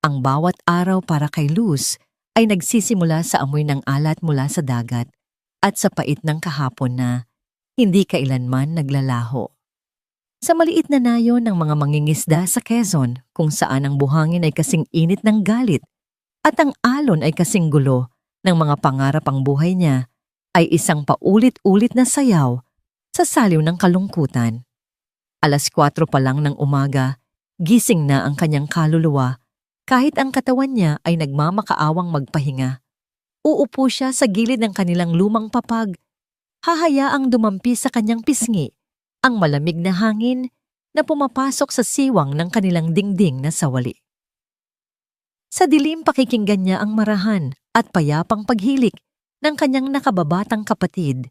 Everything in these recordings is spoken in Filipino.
Ang bawat araw para kay Luz ay nagsisimula sa amoy ng alat mula sa dagat at sa pait ng kahapon na hindi kailanman naglalaho. Sa maliit na nayon ng mga mangingisda sa Quezon kung saan ang buhangin ay kasing init ng galit at ang alon ay kasing gulo ng mga pangarap ang buhay niya, ay isang paulit-ulit na sayaw sa saliw ng kalungkutan. 4:00 pa lang ng umaga, gising na ang kanyang kaluluwa kahit ang katawan niya ay nagmamakaawang magpahinga. Uupo siya sa gilid ng kanilang lumang papag, hahayaang dumampi sa kanyang pisngi ang malamig na hangin na pumapasok sa siwang ng kanilang dingding na sawali. Sa dilim pakikinggan niya ang marahan at payapang paghilik ng kanyang nakababatang kapatid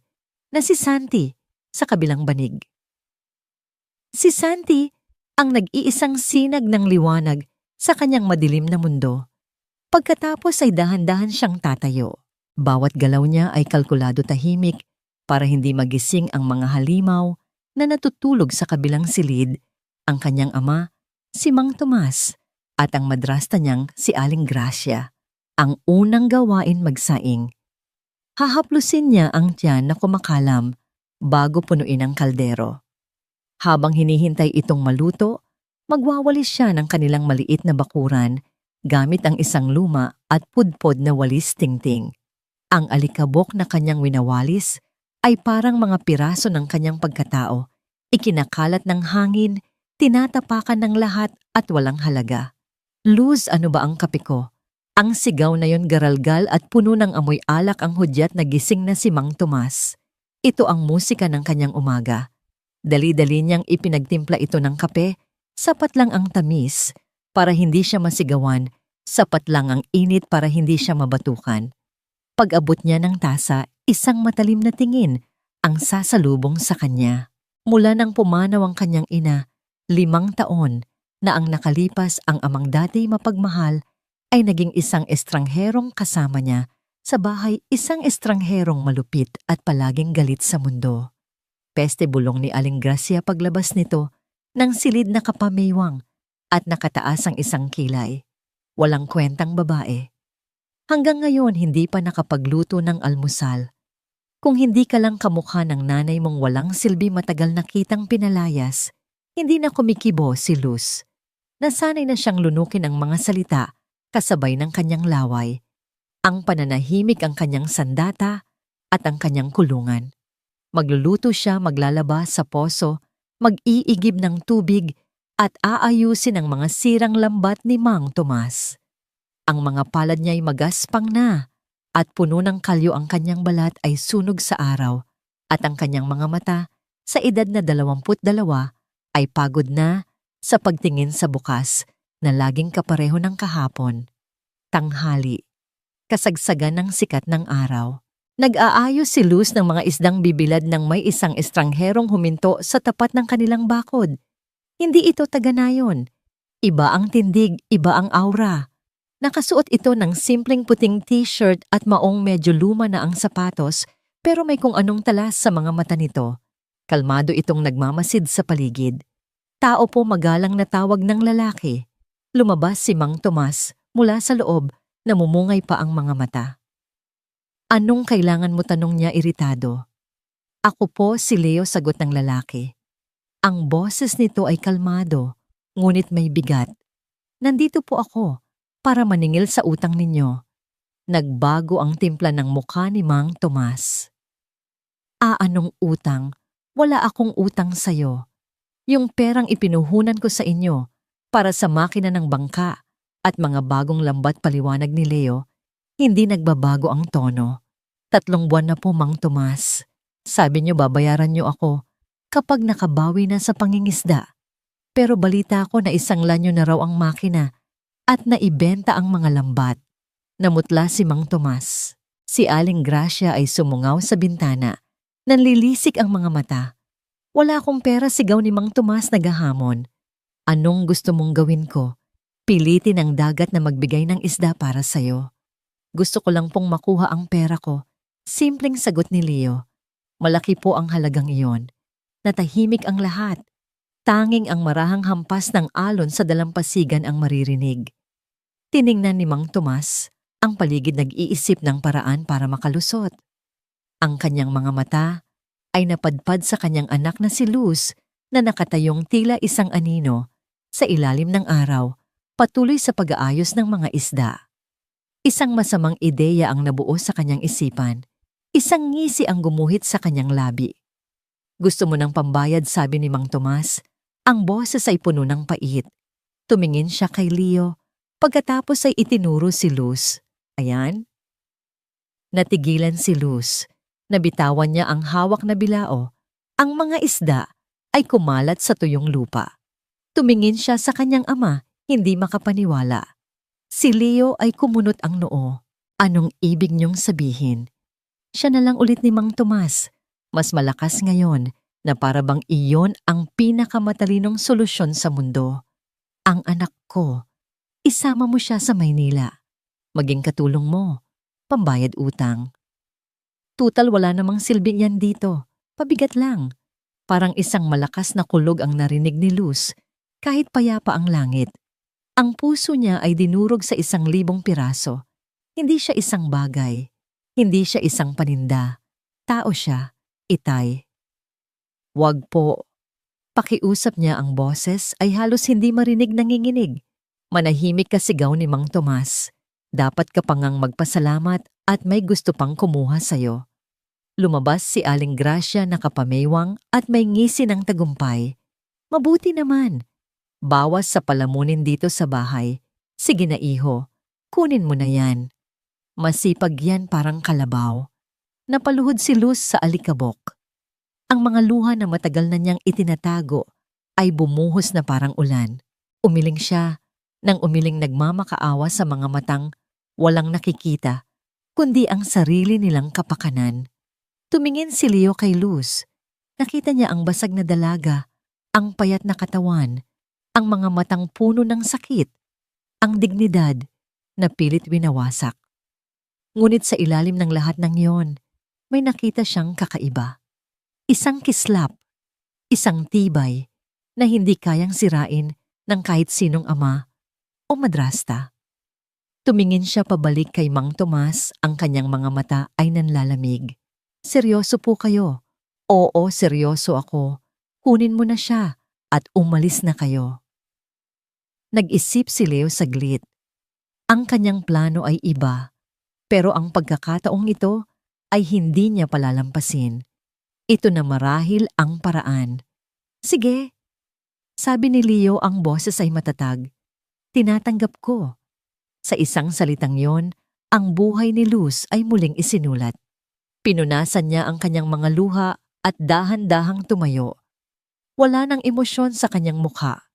na si Santi sa kabilang banig. Si Santi ang nag-iisang sinag ng liwanag sa kanyang madilim na mundo. Pagkatapos ay dahan-dahan siyang tatayo. Bawat galaw niya ay kalkulado tahimik para hindi magising ang mga halimaw na natutulog sa kabilang silid, ang kanyang ama, si Mang Tomas, at ang madrasta niyang si Aling Gracia. Ang unang gawain magsaing. Hahaplusin niya ang tiyan na kumakalam bago punuin ang kaldero. Habang hinihintay itong maluto, magwawalis siya ng kanilang maliit na bakuran gamit ang isang luma at pudpod na walis tingting. Ang alikabok na kanyang winawalis ay parang mga piraso ng kanyang pagkatao, ikinakalat ng hangin, tinatapakan ng lahat at walang halaga. Luz, ano ba ang kape ko? Ang sigaw na yon garalgal at puno ng amoy alak ang hudyat na gising na si Mang Tomas. Ito ang musika ng kanyang umaga. Dali-dali niyang ipinagtimpla ito ng kape, sapat lang ang tamis para hindi siya masigawan, sapat lang ang init para hindi siya mabatukan. Pag-abot niya ng tasa, isang matalim na tingin ang sasalubong sa kanya. Mula nang pumanaw ang kanyang ina, 5 taon na ang nakalipas, ang amang dati mapagmahal ay naging isang estrangherong kasama niya sa bahay, isang estrangherong malupit at palaging galit sa mundo. Peste bulong ni Aling Gracia paglabas nito ng silid na kapamiwang at nakataas ang isang kilay. Walang kwentang babae. Hanggang ngayon hindi pa nakapagluto ng almusal. Kung hindi ka lang kamukha ng nanay mong walang silbi matagal na kitang pinalayas, hindi na kumikibo si Luz. Nasanay na siyang lunukin ang mga salita kasabay ng kanyang laway. Ang pananahimik ang kanyang sandata at ang kanyang kulungan. Magluluto siya, maglalaba sa poso, mag-iigib ng tubig at aayusin ang mga sirang lambat ni Mang Tomas. Ang mga palad niya ay magaspang na at puno ng kalyo, ang kanyang balat ay sunog sa araw at ang kanyang mga mata sa edad na 22 ay pagod na sa pagtingin sa bukas na laging kapareho ng kahapon. Tanghali, kasagsagan ng sikat ng araw. Nag-aayos si Luz ng mga isdang bibilad nang may isang estrangherong huminto sa tapat ng kanilang bakod. Hindi ito taga-nayon. Iba ang tindig, iba ang aura. Nakasuot ito ng simpleng puting t-shirt at maong medyo luma na ang sapatos, pero may kung anong talas sa mga mata nito. Kalmado itong nagmamasid sa paligid. Tao po, magalang na tawag ng lalaki. Lumabas si Mang Tomas mula sa loob, namumungay pa ang mga mata. Anong kailangan mo, tanong niya iritado. Ako po si Leo, sagot ng lalaki. Ang boses nito ay kalmado, ngunit may bigat. Nandito po ako para maningil sa utang ninyo. Nagbago ang timpla ng mukha ni Mang Tomas. Anong utang? Wala akong utang sa'yo. Yung perang ipinuhunan ko sa inyo para sa makina ng bangka at mga bagong lambat, paliwanag ni Leo. Hindi nagbabago ang tono. 3 buwan na po, Mang Tomas. Sabi niyo babayaran niyo ako kapag nakabawi na sa pangingisda. Pero balita ko na 1 lanyo na raw ang makina at naibenta ang mga lambat. Namutla si Mang Tomas. Si Aling Gracia ay sumungaw sa bintana. Nanlilisik ang mga mata. Wala akong pera, sigaw ni Mang Tomas nagahamon. Anong gusto mong gawin ko? Pilitin ang dagat na magbigay ng isda para sa'yo. Gusto ko lang pong makuha ang pera ko. Simpleng sagot ni Leo. Malaki po ang halagang iyon. Natahimik ang lahat. Tanging ang marahang hampas ng alon sa dalampasigan ang maririnig. Tiningnan ni Mang Tomas ang paligid, nag-iisip ng paraan para makalusot. Ang kanyang mga mata ay napadpad sa kanyang anak na si Luz na nakatayong tila isang anino sa ilalim ng araw, patuloy sa pag-aayos ng mga isda. Isang masamang ideya ang nabuo sa kanyang isipan. Isang ngisi ang gumuhit sa kanyang labi. Gusto mo ng pambayad, sabi ni Mang Tomas. Ang boses ay puno ng pait. Tumingin siya kay Leo. Pagkatapos ay itinuro si Luz. Ayan. Natigilan si Luz. Nabitawan niya ang hawak na bilao. Ang mga isda ay kumalat sa tuyong lupa. Tumingin siya sa kanyang ama, hindi makapaniwala. Si Leo ay kumunot ang noo. Anong ibig niyong sabihin? Siya na lang ulit ni Mang Tomas. Mas malakas ngayon na para bang iyon ang pinakamatalinong solusyon sa mundo. Ang anak ko, isama mo siya sa Maynila. Maging katulong mo, pambayad utang. Tutal wala namang silbi niyan dito. Pabigat lang. Parang isang malakas na kulog ang narinig ni Luz kahit payapa ang langit. Ang puso niya ay dinurog sa 1,000 piraso. Hindi siya isang bagay. Hindi siya isang paninda. Tao siya, Itay. Wag po. Pakiusap niya, ang boses ay halos hindi marinig, nanginginig. Manahimik ka, sigaw ni Mang Tomas. Dapat ka pa ngang magpasalamat at may gusto pang kumuha sa'yo. Lumabas si Aling Gracia, nakapameywang at may ngisi ng tagumpay. Mabuti naman. Bawas sa palamunin dito sa bahay. Sige na, iho. Kunin mo na yan. Masipag yan, parang kalabaw. Napaluhod si Luz sa alikabok. Ang mga luha na matagal na niyang itinatago ay bumuhos na parang ulan. Umiling siya, nang umiling nagmamakaawa sa mga matang walang nakikita, kundi ang sarili nilang kapakanan. Tumingin si Leo kay Luz. Nakita niya ang basag na dalaga, ang payat na katawan, ang mga matang puno ng sakit, ang dignidad na pilit winawasak. Ngunit sa ilalim ng lahat ng iyon, may nakita siyang kakaiba. Isang kislap, isang tibay na hindi kayang sirain ng kahit sinong ama o madrasta. Tumingin siya pabalik kay Mang Tomas, ang kanyang mga mata ay nanlalamig. Seryoso po kayo? Oo, seryoso ako. Kunin mo na siya at umalis na kayo. Nag-isip si Leo saglit. Ang kanyang plano ay iba, pero ang pagkakataong ito ay hindi niya palalampasin. Ito na marahil ang paraan. Sige, sabi ni Leo, ang boses ay matatag. Tinatanggap ko. Sa isang salitang yon, ang buhay ni Luz ay muling isinulat. Pinunasan niya ang kanyang mga luha at dahan-dahang tumayo. Wala nang emosyon sa kanyang mukha.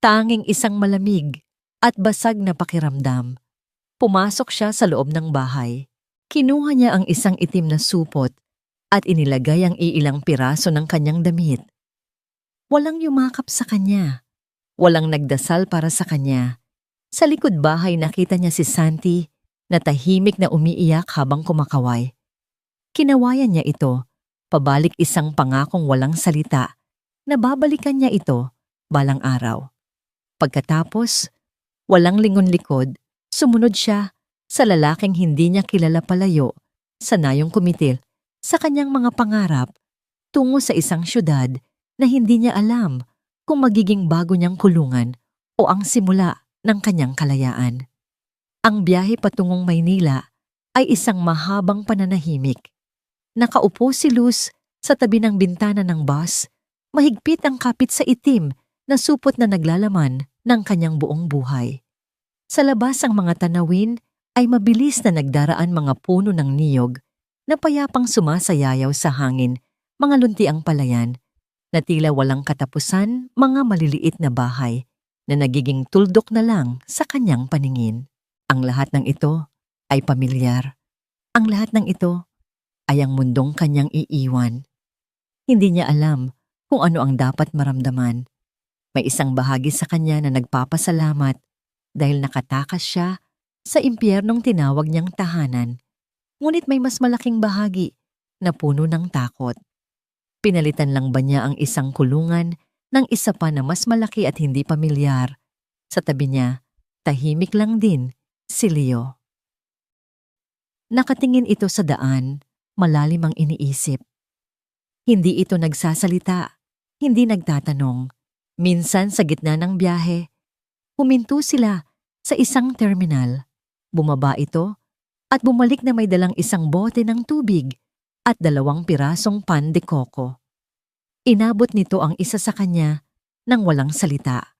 Tanging isang malamig at basag na pakiramdam. Pumasok siya sa loob ng bahay. Kinuha niya ang isang itim na supot at inilagay ang iilang piraso ng kanyang damit. Walang yumakap sa kanya. Walang nagdasal para sa kanya. Sa likod bahay nakita niya si Santi na tahimik na umiiyak habang kumakaway. Kinawayan niya ito, pabalik isang pangakong walang salita, na babalikan niya ito balang araw. Pagkatapos, walang lingon-likod, sumunod siya sa lalaking hindi niya kilala palayo, sanayong kumitil sa kanyang mga pangarap tungo sa isang syudad na hindi niya alam kung magiging bago niyang kulungan o ang simula ng kanyang kalayaan. Ang biyahe patungong Maynila ay isang mahabang pananahimik. Nakaupo si Luz sa tabi ng bintana ng bus, mahigpit ang kapit sa itim na supot na naglalaman ng kanyang buong buhay. Sa labas ang mga tanawin ay mabilis na nagdaraan, mga puno ng niyog na payapang sumasayayaw sa hangin, mga luntiang palayan na tila walang katapusan, mga maliliit na bahay na nagiging tuldok na lang sa kanyang paningin. Ang lahat ng ito ay pamilyar. Ang lahat ng ito ay ang mundong kanyang iiwan. Hindi niya alam kung ano ang dapat maramdaman. May isang bahagi sa kanya na nagpapasalamat dahil nakatakas siya sa impyernong tinawag niyang tahanan. Ngunit may mas malaking bahagi na puno ng takot. Pinalitan lang ba niya ang isang kulungan ng isa pa na mas malaki at hindi pamilyar? Sa tabi niya, Tahimik lang din si Leo. Nakatingin ito sa daan, malalim ang iniisip. Hindi ito nagsasalita, hindi nagtatanong. Minsan sa gitna ng biyahe, huminto sila sa isang terminal. Bumaba ito at bumalik na may dalang isang bote ng tubig at 2 pirasong pan de coco. Inabot nito ang isa sa kanya nang walang salita.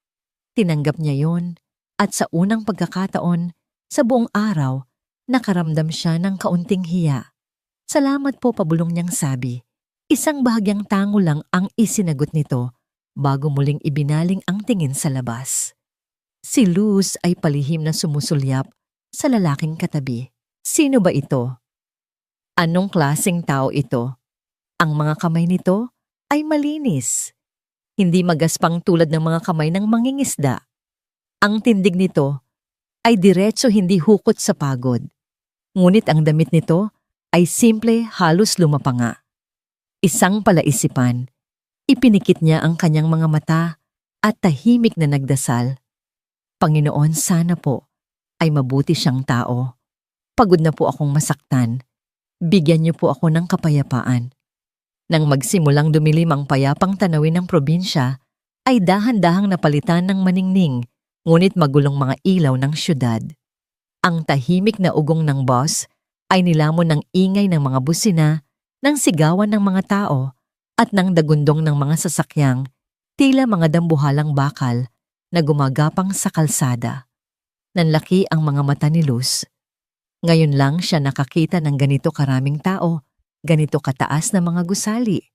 Tinanggap niya yon at sa unang pagkakataon sa buong araw, nakaramdam siya ng kaunting hiya. Salamat po, pabulong niyang sabi. Isang bahagyang tango lang ang isinagot nito bago muling ibinaling ang tingin sa labas. Si Luz ay palihim na sumusulyap sa lalaking katabi. Sino ba ito? Anong klaseng tao ito? Ang mga kamay nito ay malinis. Hindi magaspang tulad ng mga kamay ng mangingisda. Ang tindig nito ay diretso, hindi hukot sa pagod. Ngunit ang damit nito ay simple, halos lumapanga. Isang palaisipan, ipinikit niya ang kanyang mga mata at tahimik na nagdasal. Panginoon, sana po ay mabuti siyang tao. Pagod na po akong masaktan. Bigyan niyo po ako ng kapayapaan. Nang magsimulang dumilim ang payapang tanawin ng probinsya, ay dahan-dahang napalitan ng maningning, ngunit magulong mga ilaw ng syudad. Ang tahimik na ugong ng bus ay nilamon ng ingay ng mga busina, ng sigawan ng mga tao, at ng dagundong ng mga sasakyang, tila mga dambuhalang bakal na gumagapang sa kalsada. Nanlaki ang mga mata ni Luz. Ngayon lang siya nakakita ng ganito karaming tao, ganito kataas na mga gusali.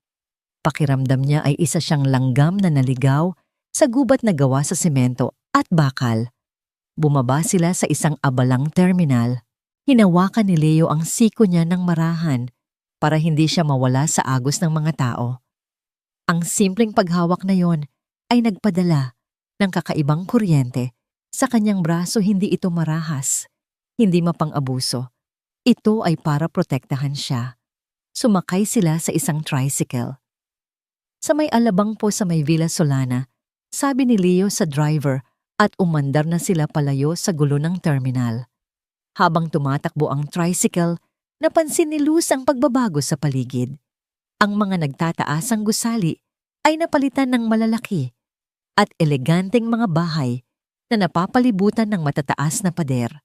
Pakiramdam niya ay isa siyang langgam na naligaw sa gubat na gawa sa semento at bakal. Bumaba sila sa isang abalang terminal. Hinawakan ni Leo ang siko niya ng marahan para hindi siya mawala sa agos ng mga tao. Ang simpleng paghawak na yon ay nagpadala ng kakaibang kuryente sa kanyang braso. Hindi ito marahas, hindi mapang-abuso. Ito ay para protektahan siya. Sumakay sila sa isang tricycle. Sa may alabang po sa may Villa Solana, sabi ni Leo sa driver at umandar na sila palayo sa gulo ng terminal. Habang tumatakbo ang tricycle, napansin ni Luz ang pagbabago sa paligid. Ang mga nagtataasang gusali ay napalitan ng malalaki at eleganteng mga bahay na napapalibutan ng matataas na pader.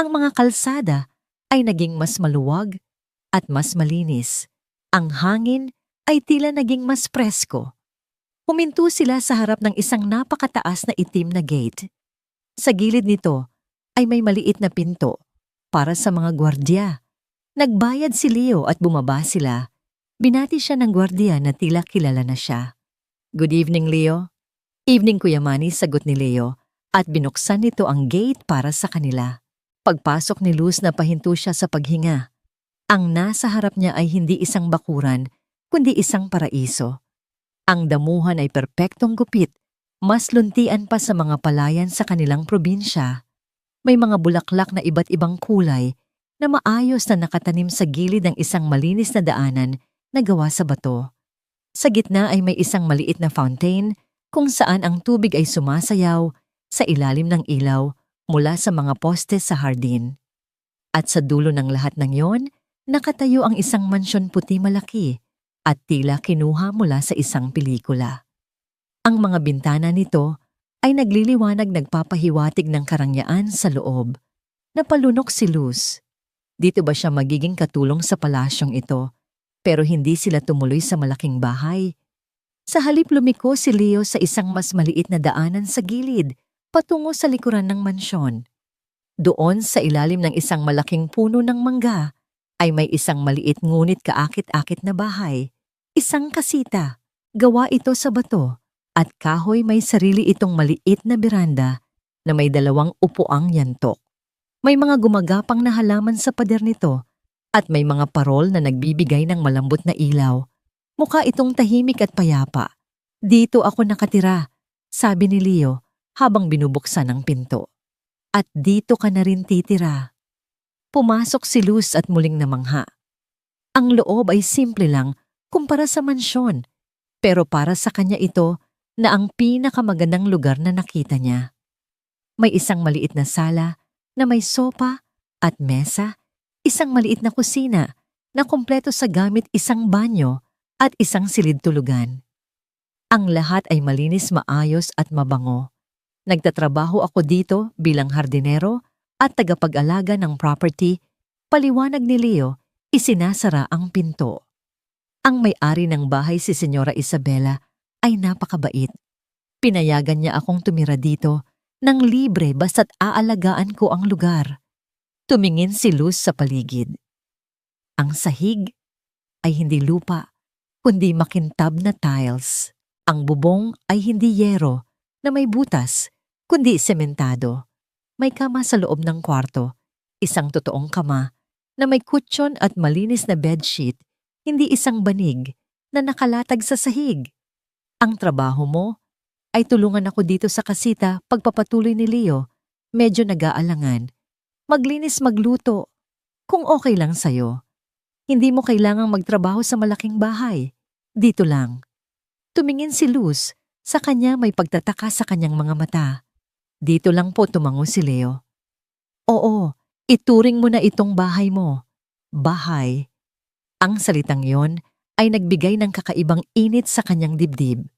Ang mga kalsada ay naging mas maluwag at mas malinis. Ang hangin ay tila naging mas presko. Huminto sila sa harap ng isang napakataas na itim na gate. Sa gilid nito ay may maliit na pinto para sa mga gwardiya. Nagbayad si Leo at bumaba sila. Binati siya ng gwardiya na tila kilala na siya. Good evening, Leo. Evening, Kuya Manny, sagot ni Leo at binuksan nito ang gate para sa kanila. Pagpasok ni Luz, napahinto siya sa paghinga. Ang nasa harap niya ay hindi isang bakuran, kundi isang paraiso. Ang damuhan ay perpektong gupit, mas luntian pa sa mga palayan sa kanilang probinsya. May mga bulaklak na iba't ibang kulay na maayos na nakatanim sa gilid ng isang malinis na daanan na gawa sa bato. Sa gitna ay may isang maliit na fountain kung saan ang tubig ay sumasayaw sa ilalim ng ilaw mula sa mga poste sa hardin. At sa dulo ng lahat ng yon, nakatayo ang isang mansyon puti malaki at tila kinuha mula sa isang pelikula. Ang mga bintana nito ay nagliliwanag, nagpapahiwatig ng karangyaan sa loob. Napalunok si Luz. Dito ba siya magiging katulong sa palasyong ito? Pero hindi sila tumuloy sa malaking bahay. Sa halip lumiko si Leo sa isang mas maliit na daanan sa gilid, patungo sa likuran ng mansyon. Doon sa ilalim ng isang malaking puno ng mangga ay may isang maliit ngunit kaakit-akit na bahay. Isang kasita, gawa ito sa bato, at kahoy. May sarili itong maliit na beranda na may 2 upuang yantok. May mga gumagapang na halaman sa pader nito at may mga parol na nagbibigay ng malambot na ilaw. Mukha itong tahimik at payapa. Dito ako nakatira, sabi ni Leo habang binubuksan ang pinto. At dito ka na rin titira. Pumasok si Luz at muling namangha. Ang loob ay simple lang kumpara sa mansyon, pero para sa kanya ito na ang pinakamagandang lugar na nakita niya. May isang maliit na sala na may sopa at mesa, isang maliit na kusina na kumpleto sa gamit isang banyo at isang silid tulugan. Ang lahat ay malinis, maayos at mabango. Nagtatrabaho ako dito bilang hardinero at tagapag-alaga ng property. Paliwanag ni Leo, isinasara ang pinto. Ang may-ari ng bahay, si Senyora Isabela, ay napakabait. Pinayagan niya akong tumira dito nang libre basta't aalagaan ko ang lugar. Tumingin si Luz sa paligid. Ang sahig ay hindi lupa, kundi makintab na tiles. Ang bubong ay hindi yero na may butas, kundi sementado. May kama sa loob ng kwarto, isang totoong kama na may kutsyon at malinis na bedsheet, hindi isang banig na nakalatag sa sahig. Ang trabaho mo ay tulungan ako dito sa kasita. Pagpapatuloy ni Leo, medyo nag-aalangan. Maglinis, magluto. Kung okay lang sa'yo. Hindi mo kailangang magtrabaho sa malaking bahay. Dito lang. Tumingin si Luz. Sa kanya may pagtataka sa kanyang mga mata. Dito lang po, tumango si Leo. Oo, ituring mo na itong bahay mo. Bahay. Ang salitang yon ay nagbigay ng kakaibang init sa kanyang dibdib.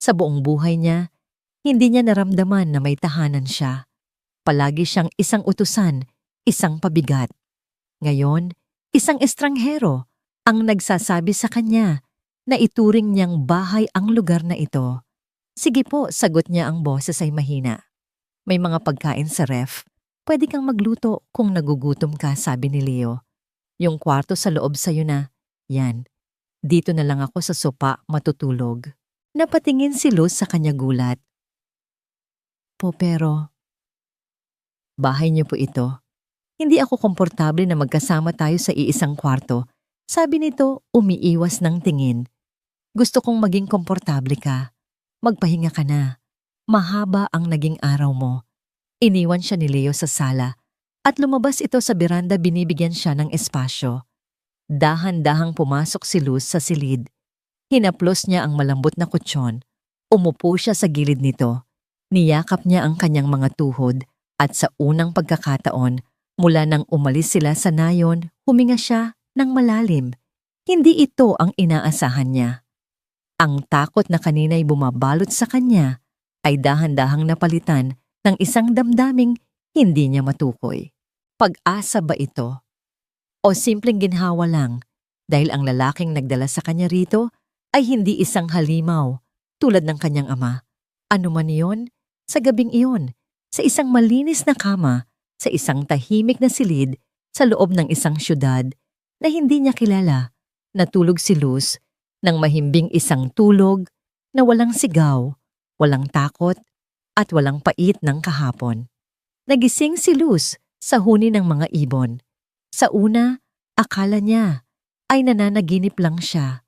Sa buong buhay niya, hindi niya naramdaman na may tahanan siya. Palagi siyang isang utusan, isang pabigat. Ngayon, isang estranghero ang nagsasabi sa kanya na ituring niyang bahay ang lugar na ito. Sige po, sagot niya, ang boses ay mahina. May mga pagkain sa ref. Pwede kang magluto kung nagugutom ka, sabi ni Leo. Yung kwarto sa loob sa'yo na. Yan. Dito na lang ako sa sopa matutulog. Napatingin si Luz sa kanya gulat. Po, pero bahay niyo po ito. Hindi ako komportable na magkasama tayo sa iisang kwarto. Sabi nito, umiiwas ng tingin. Gusto kong maging komportable ka. Magpahinga ka na. Mahaba ang naging araw mo. Iniwan siya ni Leo sa sala at lumabas ito sa beranda. Binibigyan siya ng espasyo. Dahan-dahang pumasok si Luz sa silid. Hinaplos niya ang malambot na kutsyon. Umupo siya sa gilid nito. Niyakap niya ang kanyang mga tuhod at sa unang pagkakataon, mula nang umalis sila sa nayon, huminga siya ng malalim. Hindi ito ang inaasahan niya. Ang takot na kanina'y bumabalot sa kanya ay dahan-dahang napalitan ng isang damdaming hindi niya matukoy. Pag-asa ba ito? O simpleng ginhawa lang dahil ang lalaking nagdala sa kanya rito ay hindi isang halimaw tulad ng kanyang ama. Ano man iyon, sa gabing iyon, sa isang malinis na kama, sa isang tahimik na silid, sa loob ng isang syudad na hindi niya kilala, natulog si Luz ng mahimbing isang tulog na walang sigaw, walang takot, at walang pait ng kahapon. Nagising si Luz sa huni ng mga ibon. Sa una, akala niya ay nananaginip lang siya.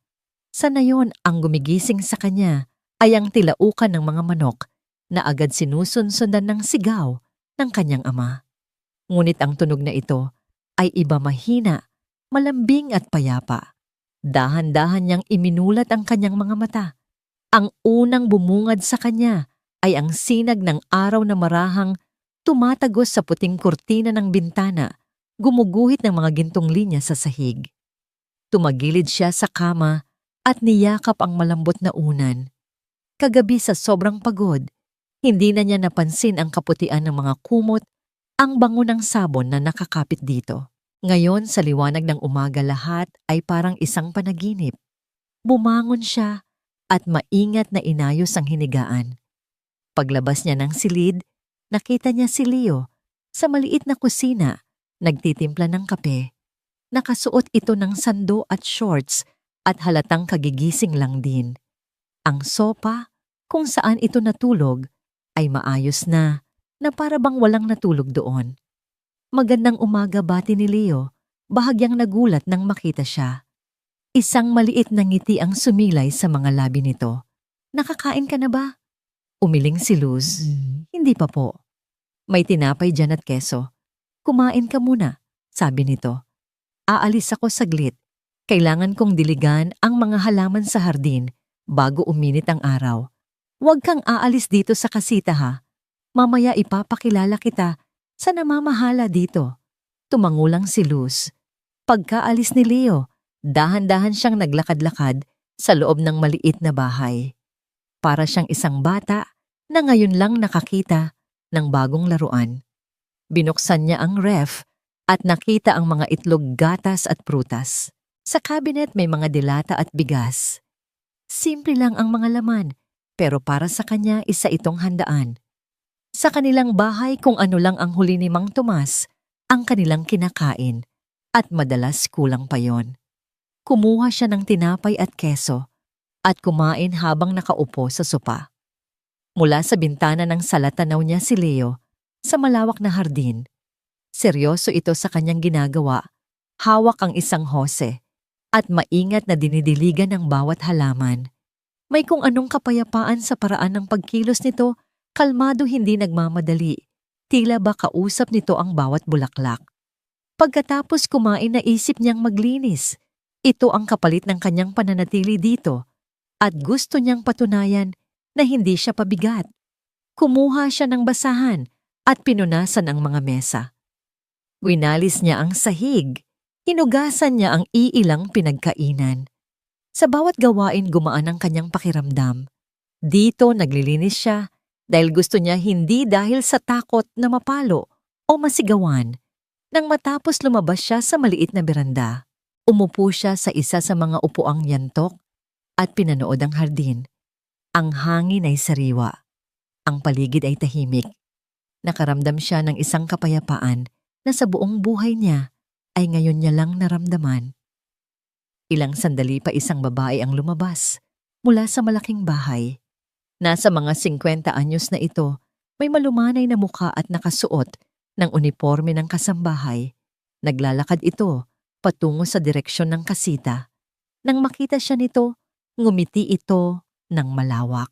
Sa nayon, ang gumigising sa kanya ay ang tilaukan ng mga manok na agad sinusunsundan ng sigaw ng kanyang ama. Ngunit ang tunog na ito ay iba, mahina, malambing at payapa. Dahan-dahan niyang iminulat ang kanyang mga mata. Ang unang bumungad sa kanya ay ang sinag ng araw na marahang tumatagos sa puting kurtina ng bintana, gumuguhit ng mga gintong linya sa sahig. Tumagilid siya sa kama at niyakap ang malambot na unan. Kagabi sa sobrang pagod, hindi na niya napansin ang kaputian ng mga kumot, ang bango ng sabon na nakakapit dito. Ngayon sa liwanag ng umaga, lahat ay parang isang panaginip. Bumangon siya at maingat na inayos ang hinigaan. Paglabas niya ng silid, nakita niya si Leo sa maliit na kusina, nagtitimpla ng kape. Nakasuot ito ng sando at shorts at halatang kagigising lang din. Ang sopa, kung saan ito natulog, ay maayos na para bang walang natulog doon. Magandang umaga, bati ni Leo, bahagyang nagulat nang makita siya. Isang maliit na ngiti ang sumilay sa mga labi nito. Nakakain ka na ba? Umiling si Luz. Hindi pa po. May tinapay dyan at keso. Kumain ka muna, sabi nito. Aalis ako saglit. Kailangan kong diligan ang mga halaman sa hardin bago uminit ang araw. Huwag kang aalis dito sa kasita, ha. Mamaya ipapakilala kita sa namamahala dito. Tumangulang si Luz. Pagkaalis ni Leo, dahan-dahan siyang naglakad-lakad sa loob ng maliit na bahay. Para siyang isang bata na ngayon lang nakakita ng bagong laruan. Binuksan niya ang ref at nakita ang mga itlog, gatas at prutas. Sa cabinet may mga dilata at bigas. Simple lang ang mga laman, pero para sa kanya isa itong handaan. Sa kanilang bahay kung ano lang ang huli ni Mang Tomas, ang kanilang kinakain, at madalas kulang pa yon. Kumuha siya ng tinapay at keso, at kumain habang nakaupo sa sopa. Mula sa bintana ng sala tanaw niya si Leo sa malawak na hardin. Seryoso ito sa kanyang ginagawa, hawak ang isang hose, at maingat na dinidiligan ng bawat halaman. May kung anong kapayapaan sa paraan ng pagkilos nito, kalmado hindi nagmamadali. Tila ba kausap nito ang bawat bulaklak. Pagkatapos kumain naisip niyang maglinis. Ito ang kapalit ng kanyang pananatili dito at gusto niyang patunayan na hindi siya pabigat. Kumuha siya ng basahan at pinunasan ang mga mesa. Winalis niya ang sahig. Hinugasan niya ang iilang pinagkainan. Sa bawat gawain gumaan ang kanyang pakiramdam. Dito naglilinis siya dahil gusto niya hindi dahil sa takot na mapalo o masigawan. Nang matapos lumabas siya sa maliit na beranda, umupo siya sa isa sa mga upuang yantok at pinanood ang hardin. Ang hangin ay sariwa. Ang paligid ay tahimik. Nakaramdam siya ng isang kapayapaan na sa buong buhay niya ay ngayon niya lang naramdaman. Ilang sandali pa isang babae ang lumabas mula sa malaking bahay. Nasa mga 50 anyos na ito, may malumanay na mukha at nakasuot ng uniforme ng kasambahay. Naglalakad ito patungo sa direksyon ng kasita. Nang makita siya nito, ngumiti ito ng malawak.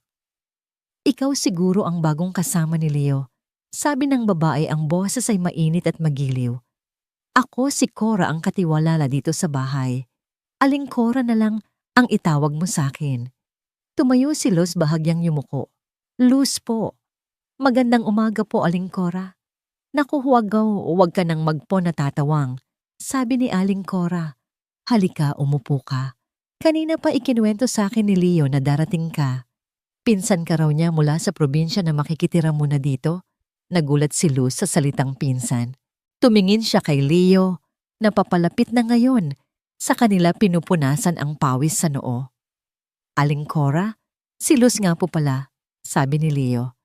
Ikaw siguro ang bagong kasama ni Leo. Sabi ng babae, ang boses ay mainit at magiliw. Ako si Cora ang katiwalala dito sa bahay. Aling Cora na lang ang itawag mo sa akin. Tumayo si Luz bahagyang yumuko. Luz po. Magandang umaga po, Aling Cora. Naku, huwag ka nang magpo natatawang. Sabi ni Aling Cora. Halika, umupo ka. Kanina pa ikinuwento sa akin ni Leo na darating ka. Pinsan ka raw niya mula sa probinsya na makikitira muna dito. Nagulat si Luz sa salitang pinsan. Tumingin siya kay Leo na papalapit na ngayon. Sa kanila pinupunasan ang pawis sa noo. Aling Cora? Si Luz nga po pala, sabi ni Leo.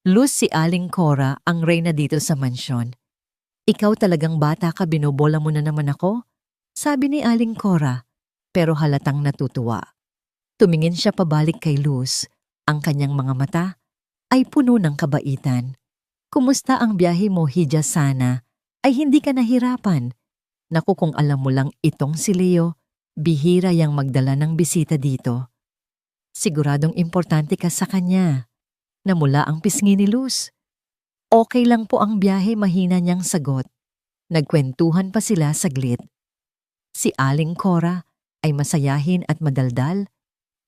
Luz, si Aling Cora ang reyna dito sa mansyon. Ikaw talagang bata ka, binobola mo na naman ako? Sabi ni Aling Cora, pero halatang natutuwa. Tumingin siya pabalik kay Luz. Ang kanyang mga mata ay puno ng kabaitan. Kumusta ang biyahe mo, Hija, sana? Ay hindi ka nahirapan. Naku, kung alam mo lang itong si Leo, bihira yang magdala ng bisita dito. Siguradong importante ka sa kanya. Namula ang pisngi ni Luz. Okay lang po ang biyahe, mahina niyang sagot. Nagkwentuhan pa sila saglit. Si Aling Cora ay masayahin at madaldal.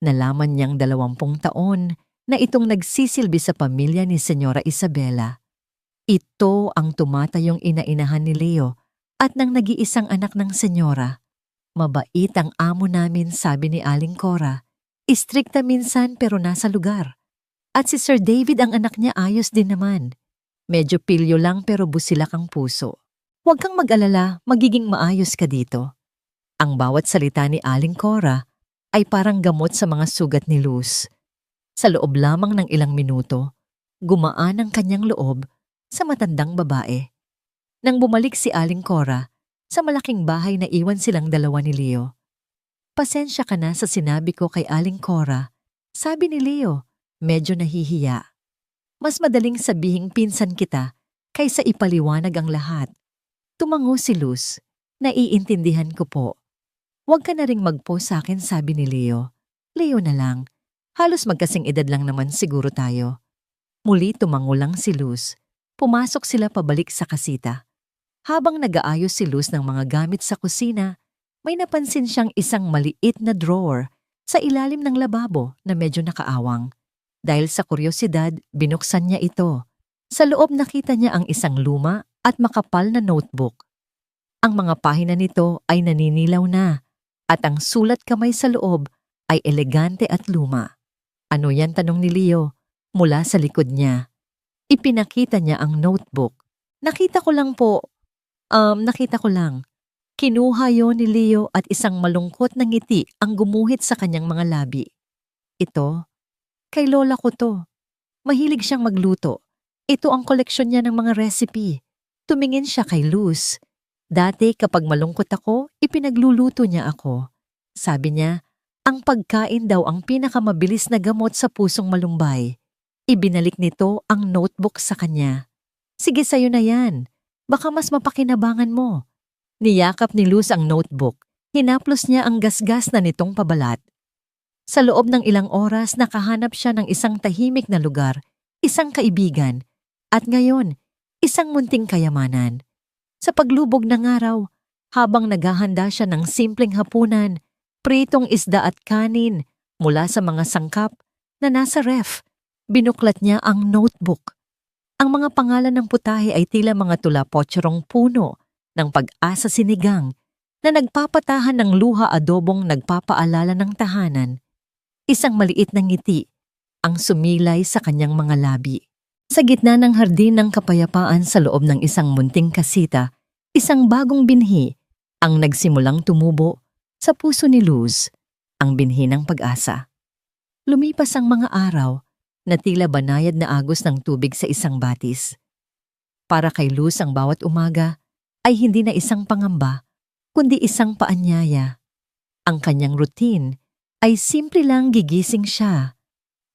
Nalaman niyang 20 taon na itong nagsisilbi sa pamilya ni Senyora Isabela. Ito ang tumatayong inainahan ni Leo at nang nag-iisang anak ng senyora. Mabait ang amo namin, sabi ni Aling Cora. Istrikta minsan pero nasa lugar. At si Sir David ang anak niya ayos din naman. Medyo pilyo lang pero busilak ang puso. Huwag kang mag-alala, magiging maayos ka dito. Ang bawat salita ni Aling Cora ay parang gamot sa mga sugat ni Luz. Sa loob lamang ng ilang minuto, gumaan ang kanyang loob sa matandang babae. Nang bumalik si Aling Cora, sa malaking bahay na iwan silang dalawa ni Leo. Pasensya ka na sa sinabi ko kay Aling Cora, sabi ni Leo, medyo nahihiya. Mas madaling sabihing pinsan kita kaysa ipaliwanag ang lahat. Tumango si Luz, naiintindihan ko po. Huwag ka na ring magpo sa akin, sabi ni Leo. Leo na lang, halos magkasing edad lang naman siguro tayo. Muli tumango lang si Luz. Pumasok sila pabalik sa kasita. Habang nag-aayos si Luz ng mga gamit sa kusina, may napansin siyang isang maliit na drawer sa ilalim ng lababo na medyo nakaawang. Dahil sa kuryosidad, binuksan niya ito. Sa loob nakita niya ang isang luma at makapal na notebook. Ang mga pahina nito ay naninilaw na at ang sulat kamay sa loob ay elegante at luma. Ano yan, tanong ni Leo mula sa likod niya. Ipinakita niya ang notebook. Nakita ko lang po. Nakita ko lang. Kinuha yon ni Leo at isang malungkot na ngiti ang gumuhit sa kanyang mga labi. Ito, kay lola ko to. Mahilig siyang magluto. Ito ang koleksyon niya ng mga recipe. Tumingin siya kay Luz. Dati kapag malungkot ako, ipinagluluto niya ako. Sabi niya, ang pagkain daw ang pinakamabilis na gamot sa pusong malumbay. Ibinalik nito ang notebook sa kanya. Sige, sayo na yan. Baka mas mapakinabangan mo. Niyakap ni Luz ang notebook. Hinaplos niya ang gasgas na nitong pabalat. Sa loob ng ilang oras, nakahanap siya ng isang tahimik na lugar, isang kaibigan, at ngayon, isang munting kayamanan. Sa paglubog ng araw, habang naghahanda siya ng simpleng hapunan, pritong isda at kanin mula sa mga sangkap na nasa ref, binuklat niya ang notebook. Ang mga pangalan ng putahe ay tila mga tula-potsyerong puno ng pag-asa sinigang na nagpapatahan ng luha adobong nagpapaalala ng tahanan. Isang maliit na ngiti ang sumilay sa kanyang mga labi. Sa gitna ng hardin ng kapayapaan sa loob ng isang munting kasita, isang bagong binhi ang nagsimulang tumubo sa puso ni Luz, ang binhi ng pag-asa. Lumipas ang mga araw na tila banayad na agos ng tubig sa isang batis. Para kay Luz ang bawat umaga ay hindi na isang pangamba, kundi isang paanyaya. Ang kanyang routine ay simple lang gigising siya.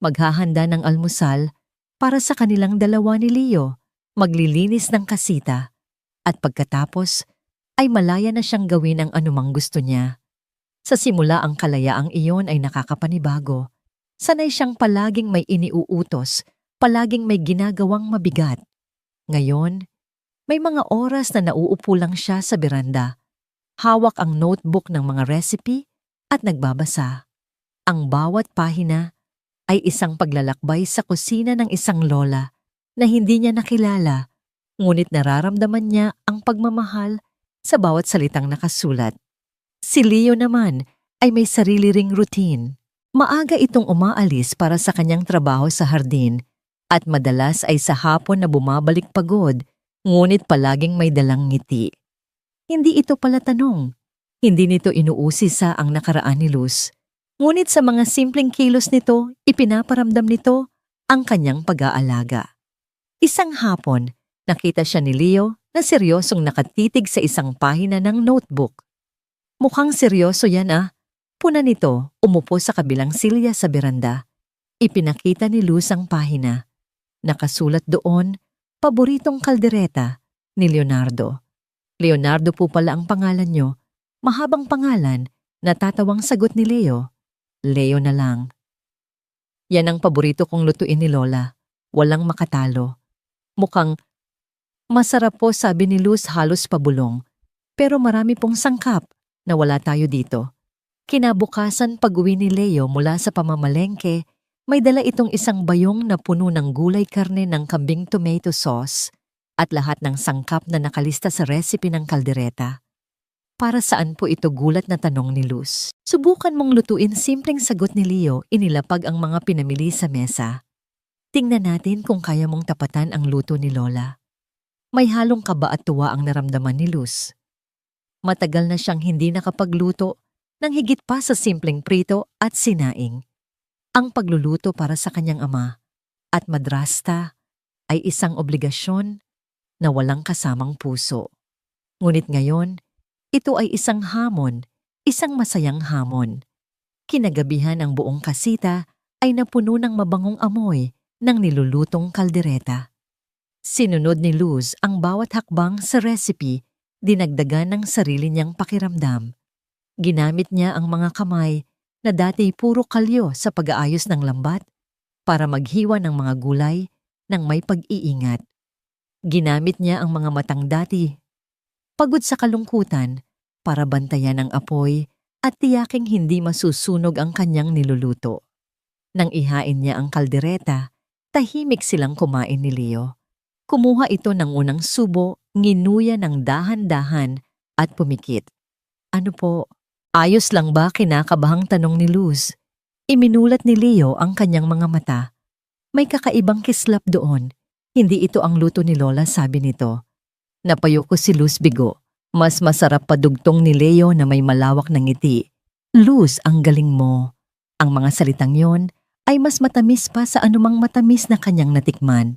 Maghahanda ng almusal para sa kanilang dalawa ni Leo, maglilinis ng kasita, at pagkatapos ay malaya na siyang gawin ang anumang gusto niya. Sa simula ang kalayaang iyon ay nakakapanibago. Sanay siyang palaging may iniuutos, palaging may ginagawang mabigat. Ngayon, may mga oras na nauupo lang siya sa beranda. Hawak ang notebook ng mga recipe at nagbabasa. Ang bawat pahina ay isang paglalakbay sa kusina ng isang lola na hindi niya nakilala, ngunit nararamdaman niya ang pagmamahal sa bawat salitang nakasulat. Si Leo naman ay may sarili ring routine. Maaga itong umaalis para sa kanyang trabaho sa hardin at madalas ay sa hapon na bumabalik pagod, ngunit palaging may dalang ngiti. Hindi ito pala tanong. Hindi nito inuusisa ang nakaraan ni Luz. Ngunit sa mga simpleng kilos nito, ipinaparamdam nito ang kanyang pag-aalaga. Isang hapon, nakita siya ni Leo na seryosong nakatitig sa isang pahina ng notebook. Mukhang seryoso yan Puna nito, umupo sa kabilang silya sa beranda. Ipinakita ni Luz ang pahina. Nakasulat doon, paboritong kaldereta ni Leonardo. Leonardo po pala ang pangalan niyo. Mahabang pangalan, natatawang sagot ni Leo. Leo na lang. Yan ang paborito kong lutuin ni Lola. Walang makatalo. Mukhang masarap po, sabi ni Luz halos pabulong. Pero marami pong sangkap na wala tayo dito. Kinabukasan pag-uwi ni Leo mula sa pamamalengke, may dala itong isang bayong na puno ng gulay karne ng kambing tomato sauce at lahat ng sangkap na nakalista sa recipe ng kaldereta. Para saan po ito, gulat na tanong ni Luz. Subukan mong lutuin, simpleng sagot ni Leo, inilapag ang mga pinamili sa mesa. Tingnan natin kung kaya mong tapatan ang luto ni Lola. May halong kaba at tuwa ang naramdaman ni Luz. Matagal na siyang hindi nakapagluto ng higit pa sa simpleng prito at sinaing. Ang pagluluto para sa kanyang ama at madrasta ay isang obligasyon na walang kasamang puso. Ngunit ngayon, ito ay isang hamon, isang masayang hamon. Kinagabihan ang buong kasita ay napuno ng mabangong amoy ng nilulutong kaldereta. Sinunod ni Luz ang bawat hakbang sa recipe, dinagdagan ng sarili niyang pakiramdam. Ginamit niya ang mga kamay na dati puro kalyo sa pag-aayos ng lambat para maghiwa ng mga gulay ng may pag-iingat. Ginamit niya ang mga matang dati pagod sa kalungkutan para bantayan ang apoy at tiyaking hindi masusunog ang kanyang niluluto. Nang ihain niya ang kaldereta, tahimik silang kumain ni Leo. Kumuha ito ng unang subo, nginuya ng dahan-dahan at pumikit. Ano po? Ayos lang ba, kinakabahang tanong ni Luz. Iminulat ni Leo ang kanyang mga mata. May kakaibang kislap doon. Hindi ito ang luto ni Lola, sabi nito. Napayuko si Luz bigo. Mas masarap padugtong ni Leo na may malawak na ngiti. Luz, ang galing mo. Ang mga salitang yon ay mas matamis pa sa anumang matamis na kanyang natikman.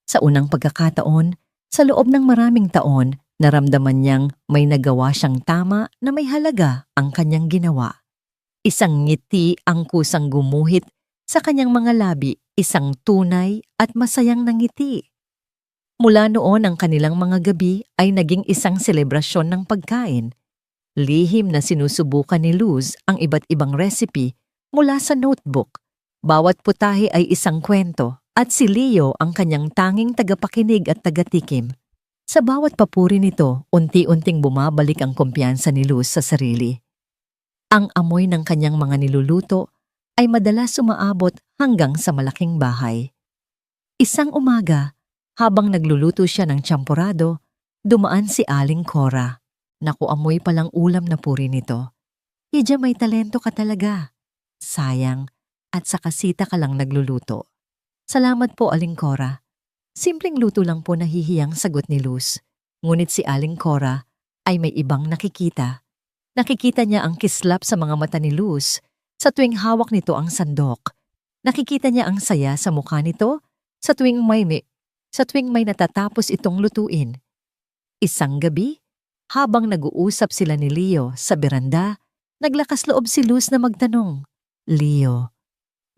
Sa unang pagkakataon, sa loob ng maraming taon, naramdaman niyang may nagawa siyang tama na may halaga ang kanyang ginawa. Isang ngiti ang kusang gumuhit sa kanyang mga labi, isang tunay at masayang nangiti. Mula noon ang kanilang mga gabi ay naging isang selebrasyon ng pagkain. Lihim na sinusubukan ni Luz ang iba't ibang recipe mula sa notebook. Bawat putahe ay isang kwento at si Leo ang kanyang tanging tagapakinig at tagatikim. Sa bawat papuri nito, unti-unting bumabalik ang kumpiyansa ni Luz sa sarili. Ang amoy ng kanyang mga niluluto ay madalas umaabot hanggang sa malaking bahay. Isang umaga, habang nagluluto siya ng champorado, dumaan si Aling Cora. Naku, amoy palang ulam na puri nito. Hidya, may talento ka talaga. Sayang, at sa kasita ka lang nagluluto. Salamat po, Aling Cora. Simpleng luto lang po, nahihiyang sagot ni Luz. Ngunit si Aling Cora ay may ibang nakikita. Nakikita niya ang kislap sa mga mata ni Luz sa tuwing hawak nito ang sandok. Nakikita niya ang saya sa mukha nito sa tuwing may natatapos itong lutuin. Isang gabi, habang nag-uusap sila ni Leo sa beranda, naglakas loob si Luz na magtanong, Leo,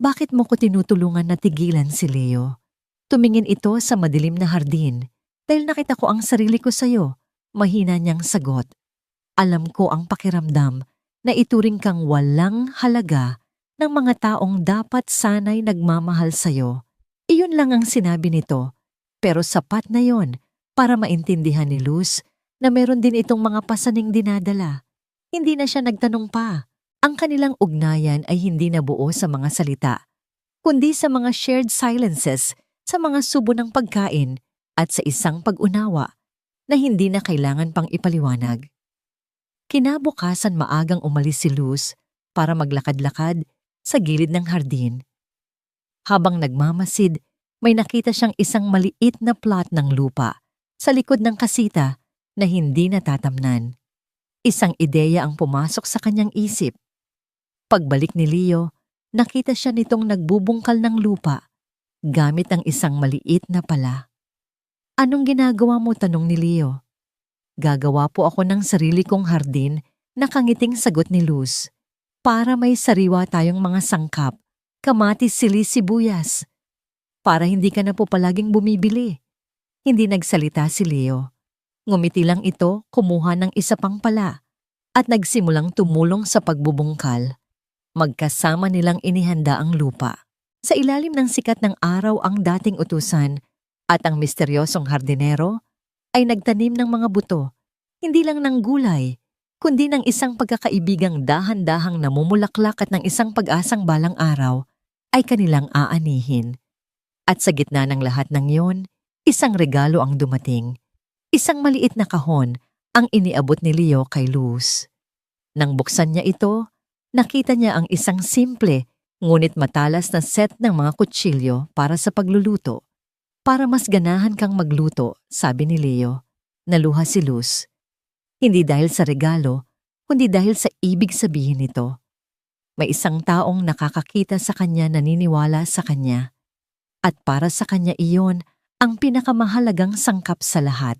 bakit mo ko tinutulungan na tigilan si Leo? Tumingin ito sa madilim na hardin dahil nakita ko ang sarili ko sa'yo. Mahina niyang sagot. Alam ko ang pakiramdam na ituring kang walang halaga ng mga taong dapat sana'y nagmamahal sa'yo. Iyon lang ang sinabi nito. Pero sapat na yon para maintindihan ni Luz na meron din itong mga pasaning dinadala. Hindi na siya nagtanong pa. Ang kanilang ugnayan ay hindi nabuo sa mga salita, kundi sa mga shared silences, sa mga subo ng pagkain at sa isang pag-unawa na hindi na kailangan pang ipaliwanag. Kinabukasan maagang umalis si Luz para maglakad-lakad sa gilid ng hardin. Habang nagmamasid, may nakita siyang isang maliit na plot ng lupa sa likod ng kasita na hindi natatamnan. Isang ideya ang pumasok sa kanyang isip. Pagbalik ni Leo, nakita siya nitong nagbubungkal ng lupa gamit ang isang maliit na pala. Anong ginagawa mo? Tanong ni Leo. Gagawa po ako ng sarili kong hardin, nakangiting sagot ni Luz. Para may sariwa tayong mga sangkap, kamatis, sili, sibuyas. Para hindi ka na po palaging bumibili. Hindi nagsalita si Leo. Ngumiti lang ito, kumuha ng isa pang pala, at nagsimulang tumulong sa pagbubungkal. Magkasama nilang inihanda ang lupa. Sa ilalim ng sikat ng araw ang dating utusan at ang misteryosong hardinero ay nagtanim ng mga buto, hindi lang ng gulay, kundi ng isang pagkakaibigang dahan-dahang namumulaklak at ng isang pag-asang balang araw ay kanilang aanihin. At sa gitna ng lahat ng iyon, isang regalo ang dumating. Isang maliit na kahon ang iniabot ni Leo kay Luz. Nang buksan niya ito, nakita niya ang isang simple ngunit matalas na set ng mga kutsilyo para sa pagluluto. Para mas ganahan kang magluto, sabi ni Leo. Naluha si Luz. Hindi dahil sa regalo, kundi dahil sa ibig sabihin nito. May isang taong nakakakita sa kanya, naniniwala sa kanya. At para sa kanya iyon ang pinakamahalagang sangkap sa lahat.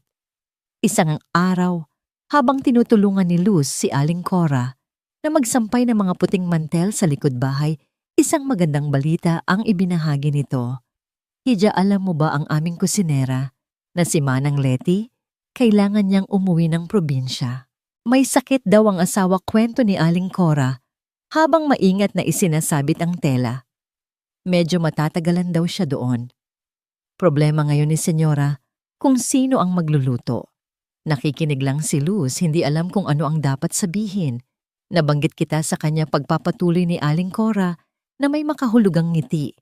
Isang araw, habang tinutulungan ni Luz si Aling Cora na magsampay ng mga puting mantel sa likod bahay, isang magandang balita ang ibinahagi nito. Hidya, alam mo ba ang aming kusinera na si Manang Leti? Kailangan niyang umuwi ng probinsya. May sakit daw ang asawa, kwento ni Aling Cora habang maingat na isinasabit ang tela. Medyo matatagalan daw siya doon. Problema ngayon ni Senyora kung sino ang magluluto. Nakikinig lang si Luz, hindi alam kung ano ang dapat sabihin. Nabanggit kita sa kanya pagpapatuloy ni Aling Cora na may makahulugang ngiti.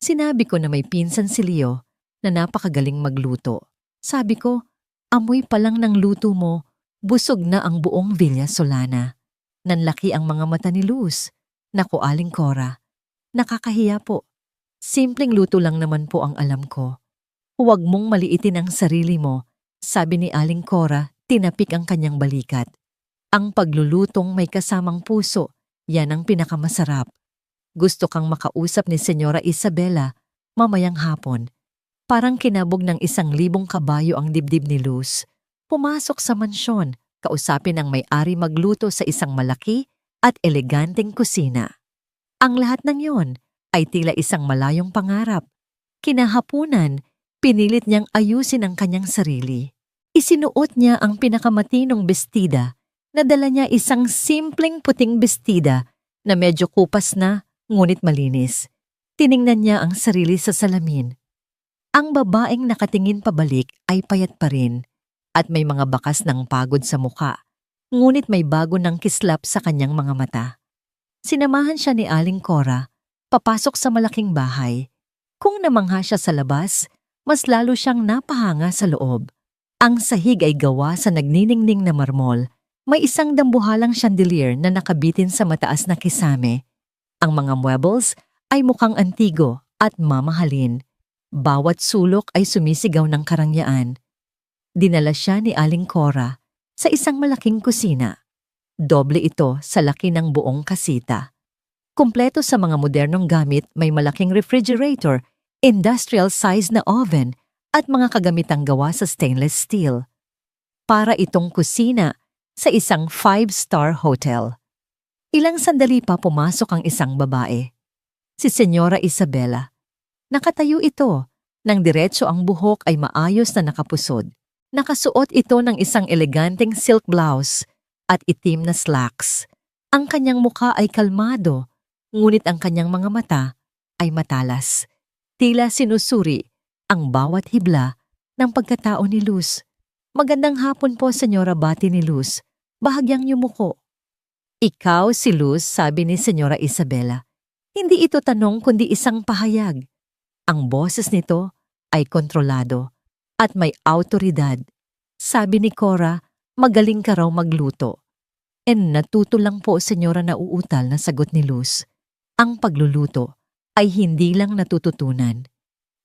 Sinabi ko na may pinsan si Leo na napakagaling magluto. Sabi ko, amoy pa lang ng luto mo, busog na ang buong Villa Solana. Nanlaki ang mga mata ni Luz. Naku, Aling Cora, nakakahiya po. Simpleng luto lang naman po ang alam ko. Huwag mong maliitin ang sarili mo, sabi ni Aling Cora, tinapik ang kanyang balikat. Ang paglulutong may kasamang puso, yan ang pinakamasarap. Gusto kang makausap ni Senyora Isabela mamayang hapon. Parang kinabog ng 1,000 kabayo ang dibdib ni Luz. Pumasok sa mansyon, kausapin ang may-ari magluto sa isang malaki at eleganteng kusina. Ang lahat ng yon ay tila isang malayong pangarap. Kinahapunan, pinilit niyang ayusin ang kanyang sarili. Isinuot niya ang pinakamatinong bestida. Nadala niya isang simpleng puting bestida na medyo kupas na ngunit malinis. Tiningnan niya ang sarili sa salamin. Ang babaeng nakatingin pabalik ay payat pa rin at may mga bakas ng pagod sa muka, ngunit may bago ng kislap sa kanyang mga mata. Sinamahan siya ni Aling Cora, papasok sa malaking bahay. Kung namangha siya sa labas, mas lalo siyang napahanga sa loob. Ang sahig ay gawa sa nagniningning na marmol. May isang dambuhalang chandelier na nakabitin sa mataas na kisame. Ang mga muebles ay mukhang antigo at mamahalin. Bawat sulok ay sumisigaw ng karangyaan. Dinala siya ni Aling Cora sa isang malaking kusina. Doble ito sa laki ng buong kasita. Kumpleto sa mga modernong gamit, may malaking refrigerator, industrial size na oven at mga kagamitang gawa sa stainless steel. Para itong kusina sa isang 5-star hotel. Ilang sandali pa pumasok ang isang babae. Si Senyora Isabela. Nakatayo ito, nang diretso ang buhok ay maayos na nakapusod. Nakasuot ito ng isang eleganteng silk blouse at itim na slacks. Ang kanyang mukha ay kalmado, ngunit ang kanyang mga mata ay matalas. Tila sinusuri ang bawat hibla ng pagkatao ni Luz. Magandang hapon po, Senyora, bati ni Luz. Bahagyang yumuko. Ikaw si Luz, sabi ni Senyora Isabela. Hindi ito tanong kundi isang pahayag. Ang boses nito ay kontrolado at may autoridad. Sabi ni Cora, magaling ka raw magluto. Natuto lang po, Senyora, na uutal na sagot ni Luz. Ang pagluluto ay hindi lang natututunan.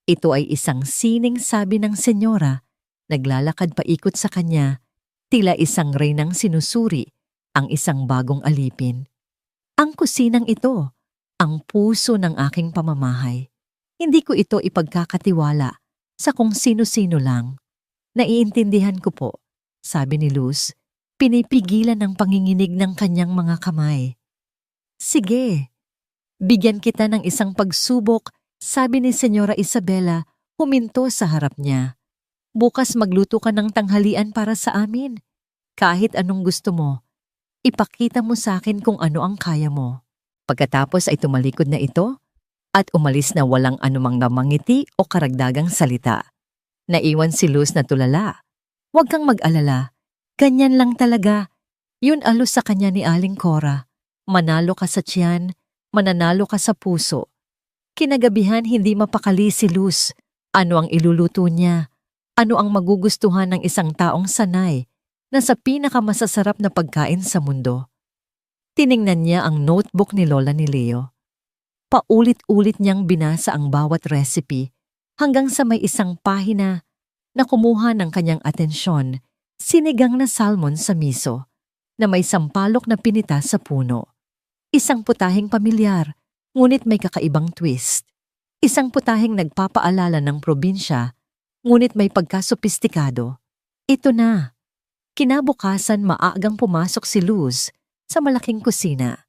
Ito ay isang sining, sabi ng Senyora. Naglalakad paikot sa kanya, tila isang reynang sinusuri ang isang bagong alipin. Ang kusinang ito, ang puso ng aking pamamahay. Hindi ko ito ipagkakatiwala sa kung sino-sino lang. Naiintindihan ko po, sabi ni Luz, pinipigilan ang panginginig ng kanyang mga kamay. Sige, bigyan kita ng isang pagsubok, sabi ni Senyora Isabela, huminto sa harap niya. Bukas magluto ka ng tanghalian para sa amin. Kahit anong gusto mo, ipakita mo sa akin kung ano ang kaya mo. Pagkatapos ay tumalikod na ito at umalis na walang anumang namangiti o karagdagang salita. Naiwan si Luz na tulala. Huwag kang mag-alala. Ganyan lang talaga. Yun alos sa kanya ni Aling Cora. Manalo ka sa tiyan, mananalo ka sa puso. Kinagabihan hindi mapakali si Luz. Ano ang iluluto niya? Ano ang magugustuhan ng isang taong sanay na sa pinakamasasarap na pagkain sa mundo? Tiningnan niya ang notebook ni Lola ni Leo. Paulit-ulit niyang binasa ang bawat recipe hanggang sa may isang pahina na kumuha ng kanyang atensyon, sinigang na salmon sa miso na may sampalok na pinita sa puno. Isang putaheng pamilyar, ngunit may kakaibang twist. Isang putaheng nagpapaalala ng probinsya, ngunit may pagkasopistikado. Ito na. Kinabukasan maagang pumasok si Luz sa malaking kusina.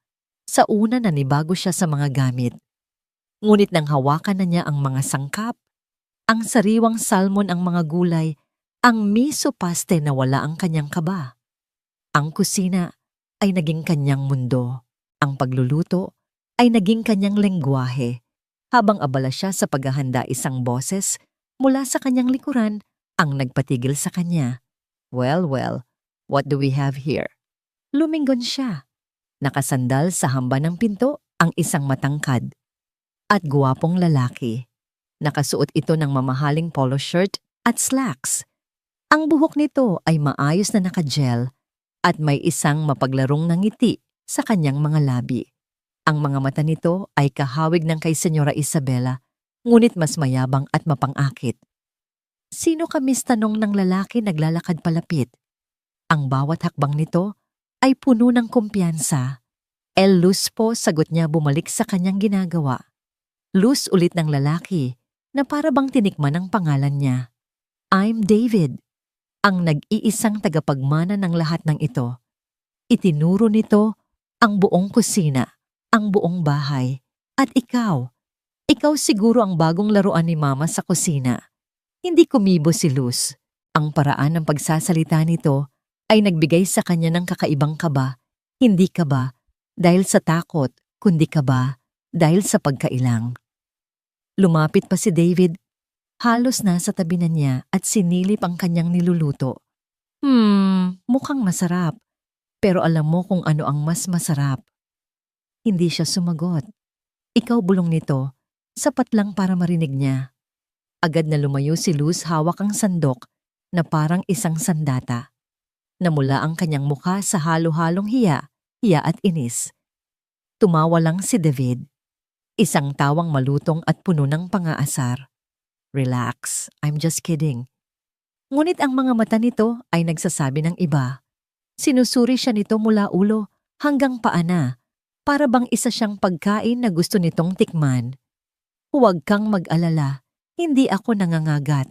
Sa una nanibago siya sa mga gamit. Ngunit nang hawakan na niya ang mga sangkap, ang sariwang salmon, ang mga gulay, ang miso paste, na wala ang kanyang kaba. Ang kusina ay naging kanyang mundo. Ang pagluluto ay naging kanyang lengguwahe. Habang abala siya sa paghahanda, isang boses mula sa kanyang likuran ang nagpatigil sa kanya. Well, what do we have here? Lumingon siya. Nakasandal sa hamba ng pinto ang isang matangkad at guwapong lalaki. Nakasuot ito ng mamahaling polo shirt at slacks. Ang buhok nito ay maayos na nakagel at may isang mapaglarong na ngiti sa kanyang mga labi. Ang mga mata nito ay kahawig ng kay Senyora Isabela, ngunit mas mayabang at mapangakit. Sino ka, Miss? Tanong ng lalaki naglalakad palapit. Ang bawat hakbang nito ay puno ng kumpiyansa. El Luz po, sagot niya bumalik sa kanyang ginagawa. Luz ulit ng lalaki na para bang tinikman ang pangalan niya. I'm David, ang nag-iisang tagapagmana ng lahat ng ito. Itinuro nito ang buong kusina, ang buong bahay. At ikaw siguro ang bagong laruan ni Mama sa kusina. Hindi kumibo si Luz. Ang paraan ng pagsasalita nito ay nagbigay sa kanya ng kakaibang kaba. Hindi kaba dahil sa takot, kundi kaba dahil sa pagkailang. Lumapit pa si David. Halos nasa tabi na niya at sinilip ang kanyang niluluto. Mukhang masarap. Pero alam mo kung ano ang mas masarap. Hindi siya sumagot. Ikaw, bulong nito, sapat lang para marinig niya. Agad na lumayo si Luz, hawak ang sandok na parang isang sandata. Namula ang kanyang mukha sa halo-halong hiya at inis. Tumawa lang si David. Isang tawang malutong at puno ng pang-aasar. Relax, I'm just kidding. Ngunit ang mga mata nito ay nagsasabi ng iba. Sinusuri siya nito mula ulo hanggang paa na, para bang isa siyang pagkain na gusto nitong tikman. Huwag kang mag-alala, hindi ako nangangagat.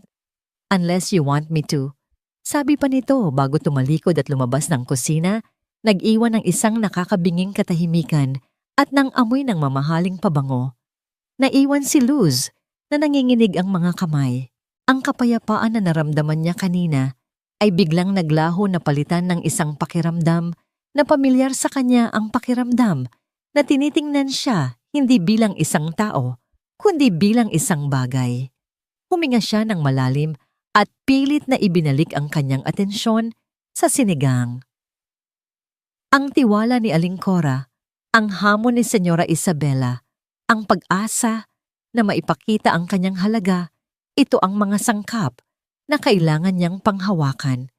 Unless you want me to. Sabi pa nito bago tumalikod at lumabas ng kusina, nag-iwan ng isang nakakabinging katahimikan at ng amoy ng mamahaling pabango. Naiwan si Luz na nanginginig ang mga kamay. Ang kapayapaan na naramdaman niya kanina ay biglang naglaho na palitan ng isang pakiramdam na pamilyar sa kanya, ang pakiramdam na tinitingnan siya hindi bilang isang tao, kundi bilang isang bagay. Huminga siya ng malalim at pilit na ibinalik ang kanyang atensyon sa sinigang. Ang tiwala ni Aling Cora, ang hamon ni Senyora Isabela, ang pag-asa na maipakita ang kanyang halaga, ito ang mga sangkap na kailangan niyang panghawakan.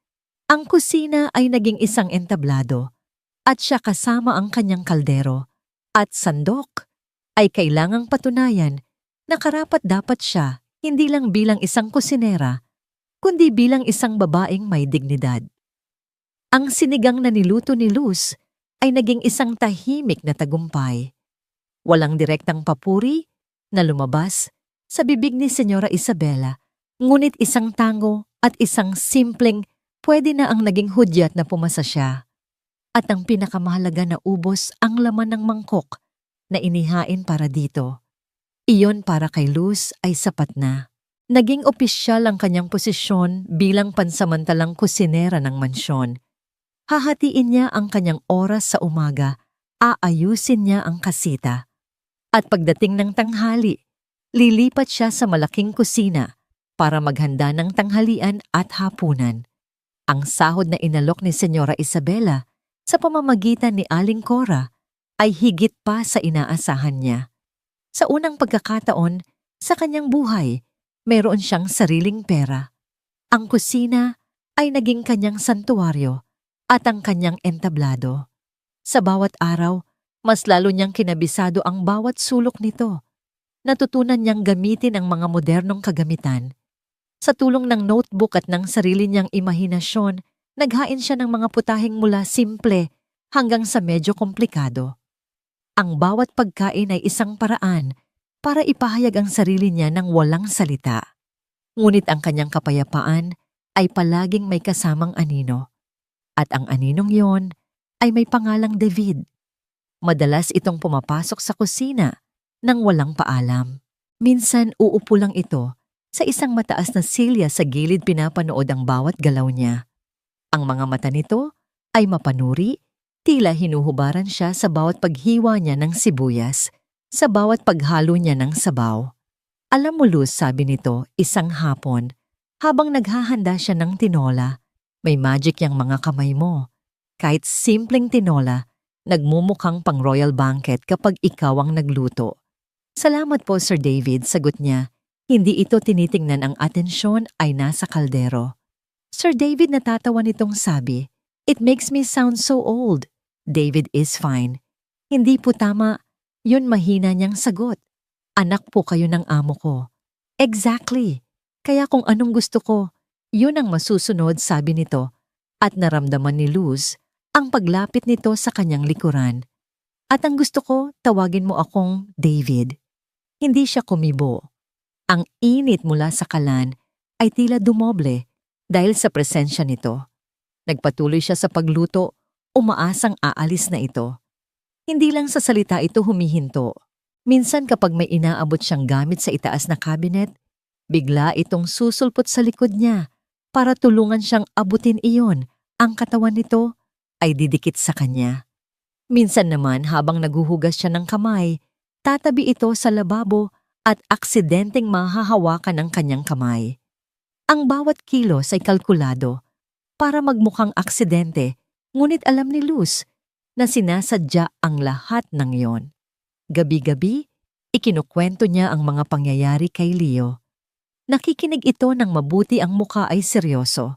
Ang kusina ay naging isang entablado at siya kasama ang kanyang kaldero at sandok ay kailangang patunayan na karapat-dapat siya hindi lang bilang isang kusinera, kundi bilang isang babaeng may dignidad. Ang sinigang na niluto ni Luz ay naging isang tahimik na tagumpay. Walang direktang papuri na lumabas sa bibig ni Senyora Isabela, ngunit isang tango at isang simpleng pwede na ang naging hudyat na pumasa siya. At ang pinakamahalaga na ubos ang laman ng mangkok na inihain para dito. Iyon para kay Luz ay sapat na. Naging opisyal ang kanyang posisyon bilang pansamantalang kusinera ng mansyon. Hahatiin niya ang kanyang oras sa umaga, aayusin niya ang kasita. At pagdating ng tanghali, lilipat siya sa malaking kusina para maghanda ng tanghalian at hapunan. Ang sahod na inalok ni Senyora Isabela sa pamamagitan ni Aling Cora ay higit pa sa inaasahan niya. Sa unang pagkakataon, sa kanyang buhay, mayroon siyang sariling pera. Ang kusina ay naging kanyang santuwaryo at ang kanyang entablado. Sa bawat araw, mas lalo niyang kinabisado ang bawat sulok nito. Natutunan niyang gamitin ang mga modernong kagamitan. Sa tulong ng notebook at ng sarili niyang imahinasyon, naghain siya ng mga putaheng mula simple hanggang sa medyo komplikado. Ang bawat pagkain ay isang paraan para ipahayag ang sarili niya ng walang salita. Ngunit ang kanyang kapayapaan ay palaging may kasamang anino. At ang aninong yon ay may pangalang David. Madalas itong pumapasok sa kusina nang walang paalam. Minsan uupo lang ito sa isang mataas na silya sa gilid, pinapanood ang bawat galaw niya. Ang mga mata nito ay mapanuri, tila hinuhubaran siya sa bawat paghiwa niya ng sibuyas, sa bawat paghalo niya ng sabaw. Alam mo, Luz, sabi nito isang hapon, habang naghahanda siya ng tinola, may magic yang mga kamay mo. Kahit simpleng tinola, nagmumukhang pang royal banquet kapag ikaw ang nagluto. Salamat po, Sir David, sagot niya. Hindi ito tinitingnan, ang atensyon ay nasa kaldero. Sir David natatawa nitong sabi, "It makes me sound so old." David is fine. Hindi po tama. Yun mahina niyang sagot. Anak po kayo ng amo ko. Exactly. Kaya kung anong gusto ko, yun ang masusunod, sabi nito. At naramdaman ni Luz ang paglapit nito sa kanyang likuran. At ang gusto ko, tawagin mo akong David. Hindi siya kumibo. Ang init mula sa kalan ay tila dumoble dahil sa presensya nito. Nagpatuloy siya sa pagluto, umaasang aalis na ito. Hindi lang sa salita ito humihinto. Minsan kapag may inaabot siyang gamit sa itaas na cabinet, bigla itong susulpot sa likod niya para tulungan siyang abutin iyon. Ang katawan nito ay didikit sa kanya. Minsan naman habang naguhugas siya ng kamay, tatabi ito sa lababo at aksidenteng mahahawakan ng kanyang kamay. Ang bawat kilos ay kalkulado para magmukhang aksidente, ngunit alam ni Luz na sinasadya ang lahat ng iyon. Gabi-gabi, ikinukwento niya ang mga pangyayari kay Leo. Nakikinig ito ng mabuti, ang mukha ay seryoso.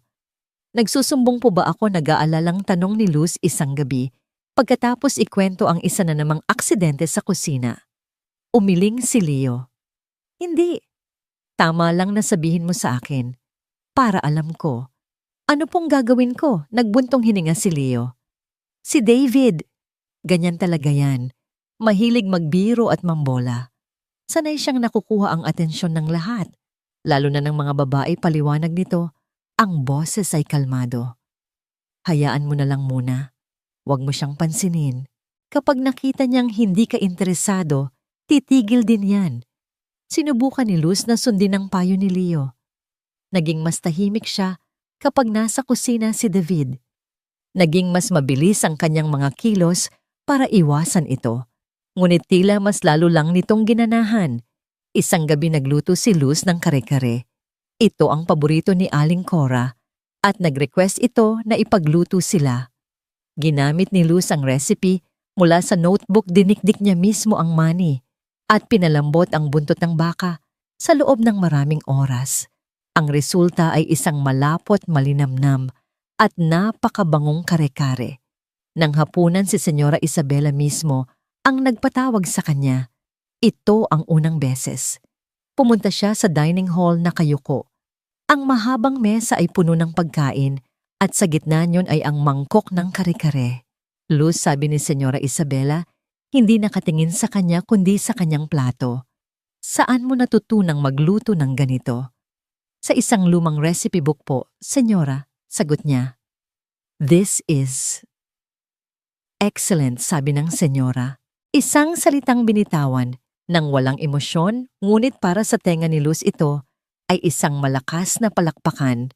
Nagsusumbong po ba ako, nag-aalalang tanong ni Luz isang gabi, pagkatapos ikwento ang isa na namang aksidente sa kusina. Umiling si Leo. Hindi. Tama lang na sabihin mo sa akin. Para alam ko. Ano pong gagawin ko? Nagbuntong hininga si Leo. Si David. Ganyan talaga yan. Mahilig magbiro at mambola. Sanay siyang nakukuha ang atensyon ng lahat. Lalo na ng mga babae, paliwanag nito. Ang boses ay kalmado. Hayaan mo na lang muna. Huwag mo siyang pansinin. Kapag nakita niyang hindi ka interesado, titigil din yan. Sinubukan ni Luz na sundin ang payo ni Leo. Naging mas tahimik siya kapag nasa kusina si David. Naging mas mabilis ang kanyang mga kilos para iwasan ito. Ngunit tila mas lalo lang nitong ginanahan. Isang gabi nagluto si Luz ng kare-kare. Ito ang paborito ni Aling Cora at nag-request ito na ipagluto sila. Ginamit ni Luz ang recipe mula sa notebook, dinikdik niya mismo ang mani at pinalambot ang buntot ng baka sa loob ng maraming oras. Ang resulta ay isang malapot, malinamnam at napakabangong kare-kare. Nang hapunan, si Senyora Isabela mismo ang nagpatawag sa kanya. Ito ang unang beses. Pumunta siya sa dining hall na kayuko. Ang mahabang mesa ay puno ng pagkain at sa gitna niyon ay ang mangkok ng kare-kare. Luz, sabi ni Senyora Isabela, hindi nakatingin sa kanya kundi sa kanyang plato. Saan mo natutunang magluto ng ganito? Sa isang lumang recipe book po, Senyora, sagot niya. This is excellent, sabi ng Senyora. Isang salitang binitawan ng walang emosyon, ngunit para sa tenga ni Luz ito ay isang malakas na palakpakan.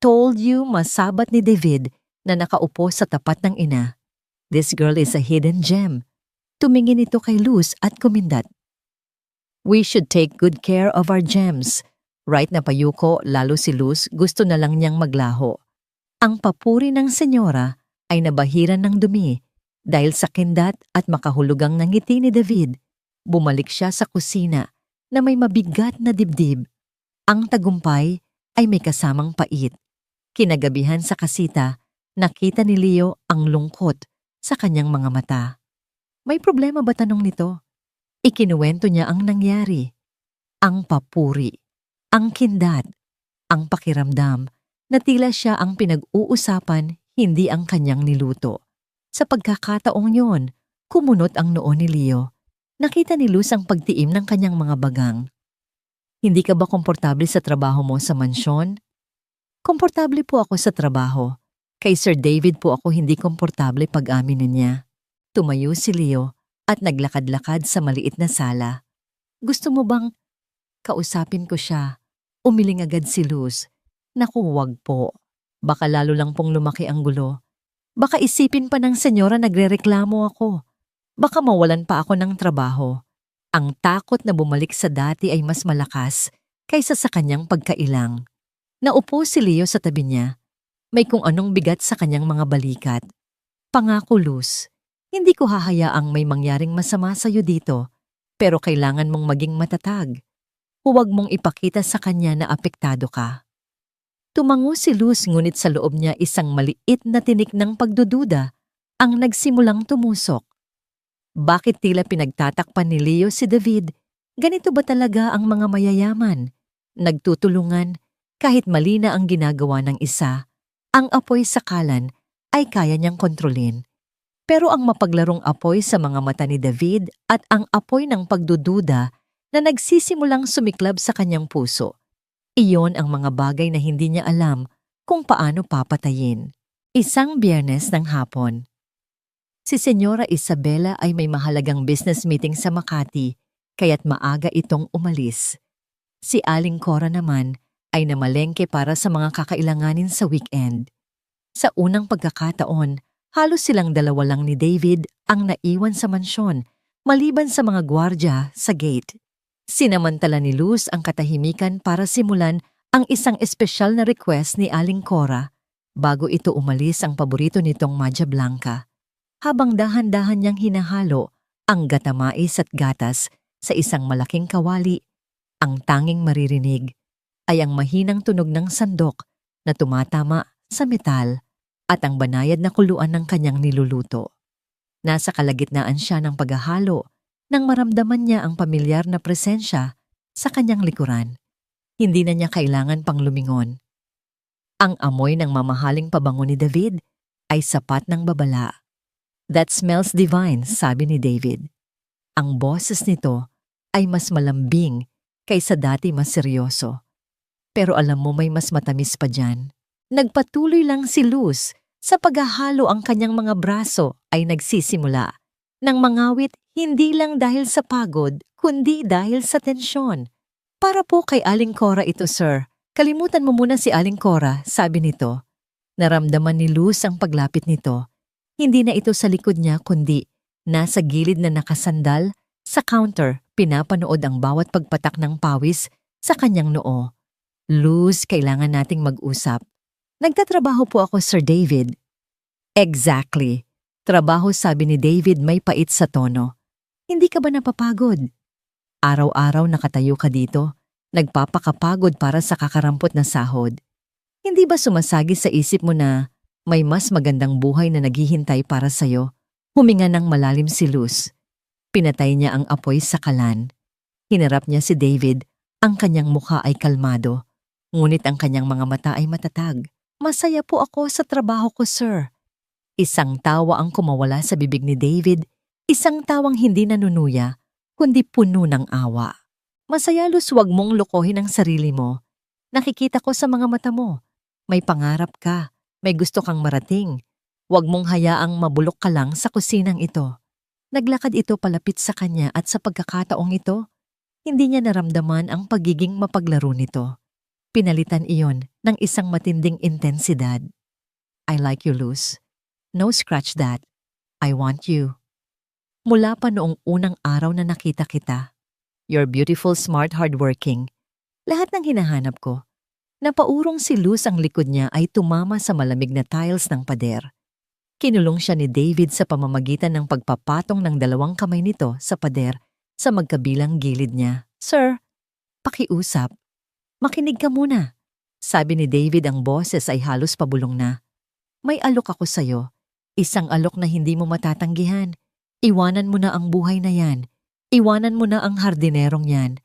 Told you, masabat ni David na nakaupo sa tapat ng ina. This girl is a hidden gem. Tumingin ito kay Luz at kumindat. We should take good care of our gems. Right na payuko, lalo si Luz, gusto na lang niyang maglaho. Ang papuri ng Senyora ay nabahiran ng dumi dahil sa kindat at makahulugang ngiti ni David. Bumalik siya sa kusina na may mabigat na dibdib. Ang tagumpay ay may kasamang pait. Kinagabihan sa kasita, nakita ni Leo ang lungkot sa kanyang mga mata. May problema ba, tanong nito? Ikinuwento niya ang nangyari. Ang papuri, ang kindat, ang pakiramdam na tila siya ang pinag-uusapan, hindi ang kanyang niluto. Sa pagkakataong yon, kumunot ang noo ni Leo. Nakita ni Luz ang pagtiim ng kanyang mga bagang. Hindi ka ba komportable sa trabaho mo sa mansyon? Komportable po ako sa trabaho. Kay Sir David po ako hindi komportable, pag-amin niya. Tumayo si Leo at naglakad-lakad sa maliit na sala. Gusto mo bang kausapin ko siya? Umiling agad si Luz. Naku, wag po. Baka lalo lang pong lumaki ang gulo. Baka isipin pa ng senyora nagrereklamo ako. Baka mawalan pa ako ng trabaho. Ang takot na bumalik sa dati ay mas malakas kaysa sa kanyang pagkailang. Naupo si Leo sa tabi niya. May kung anong bigat sa kanyang mga balikat. Pangako, Luz, hindi ko hahayaang may mangyaring masama sa'yo dito, pero kailangan mong maging matatag. Huwag mong ipakita sa kanya na apektado ka. Tumango si Luz ngunit sa loob niya isang maliit na tinik ng pagdududa ang nagsimulang tumusok. Bakit tila pinagtatakpan ni Leo si David? Ganito ba talaga ang mga mayayaman? Nagtutulungan kahit mali na ang ginagawa ng isa, ang apoy sa kalan ay kaya niyang kontrolin. Pero ang mapaglarong apoy sa mga mata ni David at ang apoy ng pagdududa na nagsisimulang sumiklab sa kanyang puso, iyon ang mga bagay na hindi niya alam kung paano papatayin. Isang Biyernes ng hapon. Si Senyora Isabela ay may mahalagang business meeting sa Makati, kaya't maaga itong umalis. Si Aling Cora naman ay namalengke para sa mga kakailanganin sa weekend. Sa unang pagkakataon, halos silang dalawa lang ni David ang naiwan sa mansyon, maliban sa mga gwardya sa gate. Sinamantala ni Luz ang katahimikan para simulan ang isang espesyal na request ni Aling Cora bago ito umalis ang paborito nitong Madja Blanca. Habang dahan-dahan niyang hinahalo ang gatamais at gatas sa isang malaking kawali, ang tanging maririnig ay ang mahinang tunog ng sandok na tumatama sa metal at ang banayad na kuluan ng kanyang niluluto. Nasa kalagitnaan siya ng paghahalo nang maramdaman niya ang pamilyar na presensya sa kanyang likuran. Hindi na niya kailangan pang lumingon. Ang amoy ng mamahaling pabango ni David ay sapat ng babala. "That smells divine," sabi ni David. Ang boses nito ay mas malambing kaysa dati mas seryoso. Pero alam mo may mas matamis pa dyan. Nagpatuloy lang si Luz sa paghahalo, ang kanyang mga braso ay nagsisimula ng mangawit hindi lang dahil sa pagod kundi dahil sa tensyon. "Para po kay Aling Cora ito, sir. Kalimutan mo muna si Aling Cora," sabi nito. Naramdaman ni Luz ang paglapit nito. Hindi na ito sa likod niya kundi nasa gilid na nakasandal sa counter, pinapanood ang bawat pagpatak ng pawis sa kanyang noo. "Luz, kailangan nating mag-usap." "Nagtatrabaho po ako, Sir David." "Exactly. Trabaho," sabi ni David may pait sa tono. "Hindi ka ba napapagod? Araw-araw nakatayo ka dito, nagpapakapagod para sa kakarampot na sahod. Hindi ba sumasagi sa isip mo na may mas magandang buhay na naghihintay para sa'yo?" Huminga ng malalim si Luz. Pinatay niya ang apoy sa kalan. Hinarap niya si David. Ang kanyang mukha ay kalmado, ngunit ang kanyang mga mata ay matatag. "Masaya po ako sa trabaho ko, sir." Isang tawa ang kumawala sa bibig ni David, isang tawang hindi nanunuya, kundi puno ng awa. "Masaya, Luz, wag mong lokohin ang sarili mo. Nakikita ko sa mga mata mo. May pangarap ka, may gusto kang marating. Huwag mong hayaang mabulok ka lang sa kusinang ito." Naglakad ito palapit sa kanya at sa pagkakataong ito, hindi niya naramdaman ang pagiging mapaglaro nito. Pinalitan iyon ng isang matinding intensidad. "I like you, Luz. No, scratch that. I want you. Mula pa noong unang araw na nakita kita. You're beautiful, smart, hardworking. Lahat ng hinahanap ko." Napaurong si Luz, ang likod niya ay tumama sa malamig na tiles ng pader. Kinulong siya ni David sa pamamagitan ng pagpapatong ng dalawang kamay nito sa pader sa magkabilang gilid niya. "Sir, pakiusap. Makinig ka muna." Sabi ni David, ang boses ay halos pabulong na. "May alok ako sa'yo. Isang alok na hindi mo matatanggihan. Iwanan mo na ang buhay na yan. Iwanan mo na ang hardinerong yan."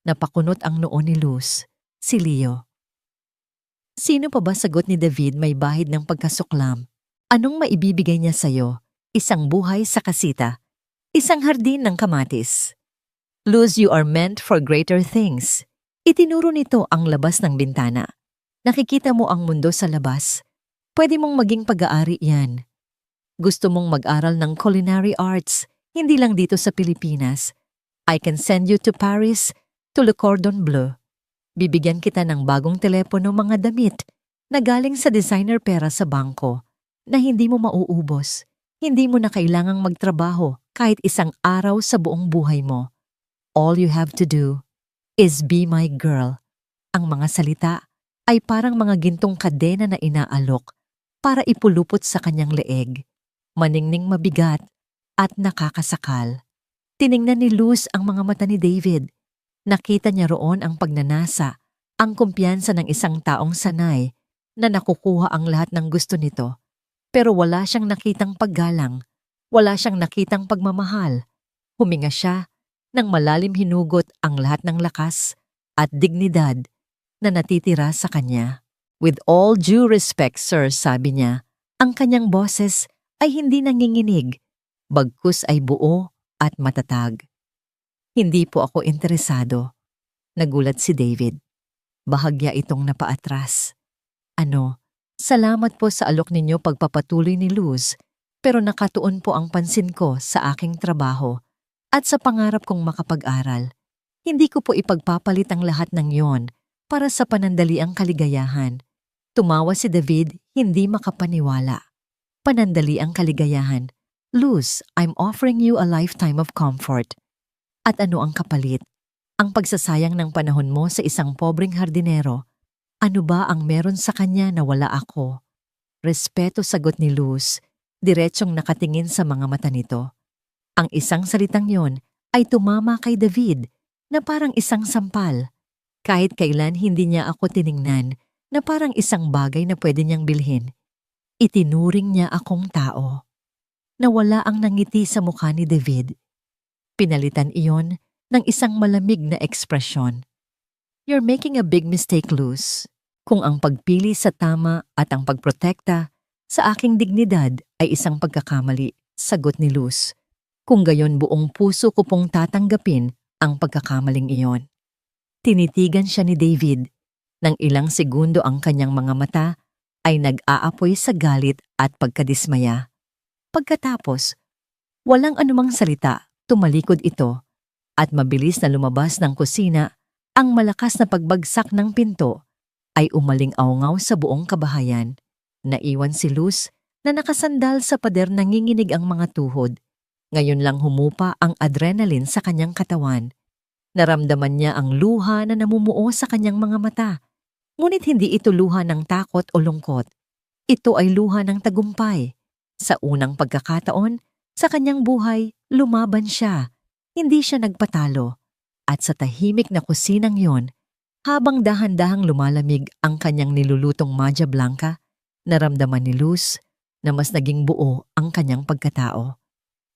Napakunot ang noo ni Luz. Si Leo. Sino pa ba, sagot ni David may bahid ng pagkasuklam. Anong maibibigay niya sa'yo? Isang buhay sa kasita. Isang hardin ng kamatis. "Luz, you are meant for greater things." Itinuro nito ang labas ng bintana. "Nakikita mo ang mundo sa labas. Pwede mong maging pag-aari yan. Gusto mong mag-aral ng culinary arts, hindi lang dito sa Pilipinas. I can send you to Paris, to Le Cordon Bleu. Bibigyan kita ng bagong telepono, mga damit na galing sa designer pera sa bangko na hindi mo mauubos. Hindi mo na kailangang magtrabaho kahit isang araw sa buong buhay mo. All you have to do is be my girl." Ang mga salita ay parang mga gintong kadena na inaalok para ipulupot sa kanyang leeg. Maningning, mabigat at nakakasakal. Tiningnan ni Luz ang mga mata ni David. Nakita niya roon ang pagnanasa, ang kumpiyansa ng isang taong sanay na nakukuha ang lahat ng gusto nito. Pero wala siyang nakitang paggalang, wala siyang nakitang pagmamahal. Huminga siya nang malalim hinugot ang lahat ng lakas at dignidad na natitira sa kanya. With all due respect, sir, sabi niya, ang kanyang boses ay hindi nanginginig, bagkus ay buo at matatag. Hindi po ako interesado. Nagulat si David. Bahagya itong napaatras. Salamat po sa alok ninyo pagpapatuloy ni Luz, pero nakatuon po ang pansin ko sa aking trabaho at sa pangarap kong makapag-aral. Hindi ko po ipagpapalit ang lahat ng yon para sa panandaliang kaligayahan. Tumawa si David, hindi makapaniwala. Panandaliang kaligayahan. Luz, I'm offering you a lifetime of comfort. At ano ang kapalit? Ang pagsasayang ng panahon mo sa isang pobreng hardinero. Ano ba ang meron sa kanya na wala ako? Respeto, sagot ni Luz, diretsyong nakatingin sa mga mata nito. Ang isang salitang yon ay tumama kay David na parang isang sampal. Kahit kailan hindi niya ako tiningnan na parang isang bagay na pwede niyang bilhin. Itinuring niya akong tao. Nawala ang nangiti sa mukha ni David. Pinalitan iyon ng isang malamig na ekspresyon. You're making a big mistake, Luz. Kung ang pagpili sa tama at ang pagprotekta sa aking dignidad ay isang pagkakamali, sagot ni Luz. Kung gayon buong puso ko pong tatanggapin ang pagkakamaling iyon. Tinitigan siya ni David. Nang ilang segundo ang kanyang mga mata ay nag-aapoy sa galit at pagkadismaya. Pagkatapos, walang anumang salita, tumalikod ito at mabilis na lumabas ng kusina. Ang malakas na pagbagsak ng pinto ay umaling-aungaw sa buong kabahayan. Naiwan si Luz na nakasandal sa pader, nanginginig ang mga tuhod. Ngayon lang humupa ang adrenaline sa kanyang katawan. Naramdaman niya ang luha na namumuo sa kanyang mga mata. Ngunit hindi ito luha ng takot o lungkot. Ito ay luha ng tagumpay. Sa unang pagkakataon, sa kanyang buhay, lumaban siya. Hindi siya nagpatalo. At sa tahimik na kusinang yon, habang dahan-dahang lumalamig ang kanyang nilulutong madja blanca, naramdaman ni Luz na mas naging buo ang kanyang pagkatao.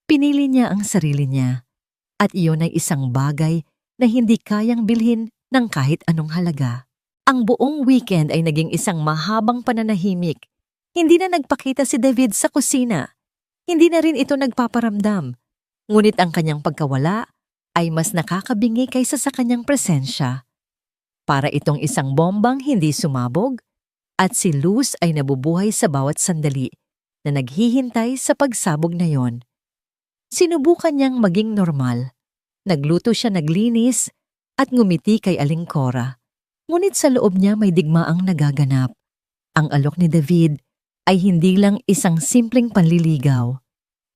Pinili niya ang sarili niya, at iyon ay isang bagay na hindi kayang bilhin ng kahit anong halaga. Ang buong weekend ay naging isang mahabang pananahimik. Hindi na nagpakita si David sa kusina. Hindi na rin ito nagpaparamdam. Ngunit ang kanyang pagkawala ay mas nakakabingi kaysa sa kanyang presensya. Para itong isang bombang hindi sumabog, at si Luz ay nabubuhay sa bawat sandali na naghihintay sa pagsabog na yon. Sinubukan niyang maging normal. Nagluto siya, naglinis, at ngumiti kay Aling Cora. Ngunit sa loob niya may digmaang nagaganap. Ang alok ni David ay hindi lang isang simpleng panliligaw.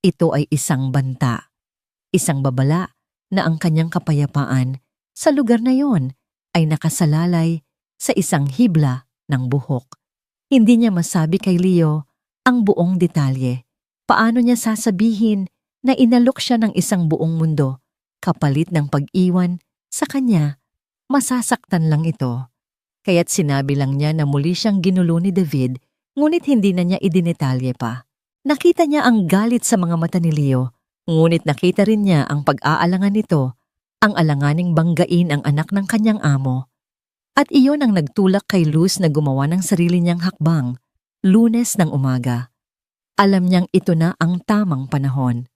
Ito ay isang banta. Isang babala na ang kanyang kapayapaan sa lugar na yon ay nakasalalay sa isang hibla ng buhok. Hindi niya masabi kay Leo ang buong detalye. Paano niya sasabihin na inalok siya ng isang buong mundo kapalit ng pag-iwan sa kanya? Masasaktan lang ito. Kaya't sinabi lang niya na muli siyang ginulo ni David, ngunit hindi na niya idinetalye pa. Nakita niya ang galit sa mga mata ni Leo, ngunit nakita rin niya ang pag-aalangan nito, ang alanganing banggain ang anak ng kanyang amo. At iyon ang nagtulak kay Luz na gumawa ng sarili niyang hakbang, Lunes ng umaga. Alam niyang ito na ang tamang panahon.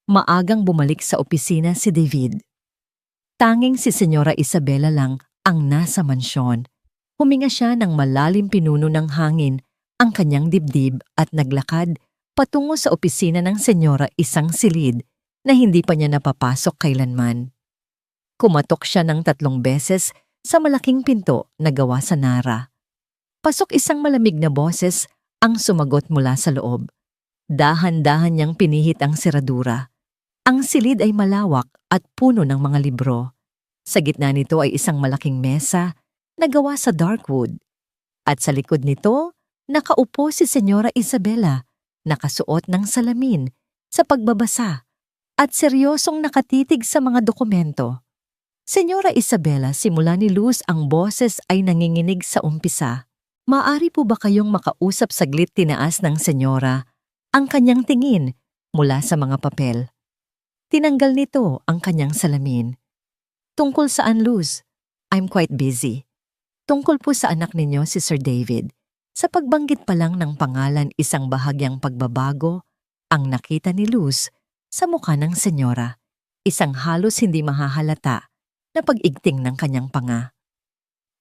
Maagang bumalik sa opisina si David. Tanging si Senyora Isabela lang ang nasa mansyon. Huminga siya ng malalim, pinuno ng hangin ang kanyang dibdib at naglakad patungo sa opisina ng Senyora, isang silid na hindi pa niya napapasok kailanman. Kumatok siya ng 3 beses sa malaking pinto na gawa sa nara. Pasok, isang malamig na boses ang sumagot mula sa loob. Dahan-dahan niyang pinihit ang seradura. Ang silid ay malawak at puno ng mga libro. Sa gitna nito ay isang malaking mesa na gawa sa dark wood. At sa likod nito, nakaupo si Senyora Isabela, nakasuot ng salamin sa pagbabasa at seryosong nakatitig sa mga dokumento. Senyora Isabela, simula ni Luz ang boses ay nanginginig sa umpisa. Maaari po ba kayong makausap saglit? Tinaas ng senyora ang kanyang tingin mula sa mga papel. Tinanggal nito ang kanyang salamin. Tungkol saan, Luz? I'm quite busy. Tungkol po sa anak ninyo, si Sir David. Sa pagbanggit pa lang ng pangalan, isang bahagyang pagbabago ang nakita ni Luz sa mukha ng senyora. Isang halos hindi mahahalata na pag-igting ng kanyang panga.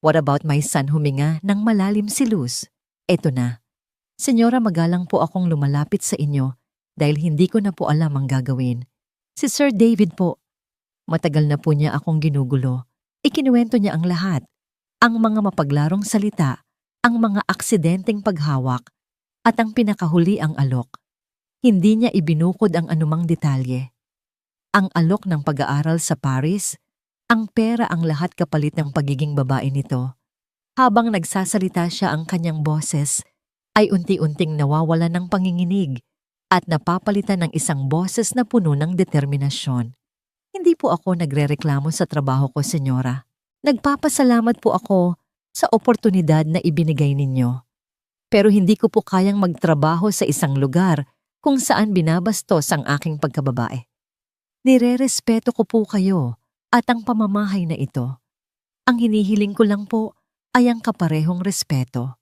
What about my son? Huminga ng malalim si Luz. Eto na. Senyora, magalang po akong lumalapit sa inyo dahil hindi ko na po alam ang gagawin. Si Sir David po. Matagal na po niya akong ginugulo. Ikinuwento niya ang lahat. Ang mga mapaglarong salita, ang mga aksidenteng paghawak, at ang pinakahuli ang alok. Hindi niya ibinukod ang anumang detalye. Ang alok ng pag-aaral sa Paris, ang pera, ang lahat kapalit ng pagiging babae nito. Habang nagsasalita siya, ang kanyang boses ay unti-unting nawawala ng panginginig at napapalitan ng isang boses na puno ng determinasyon. Hindi po ako nagrereklamo sa trabaho ko, senyora. Nagpapasalamat po ako sa oportunidad na ibinigay ninyo. Pero hindi ko po kayang magtrabaho sa isang lugar kung saan binabastos ang aking pagkababae. Nirerespeto ko po kayo at ang pamamahay na ito. Ang hinihiling ko lang po ay ang kaparehong respeto.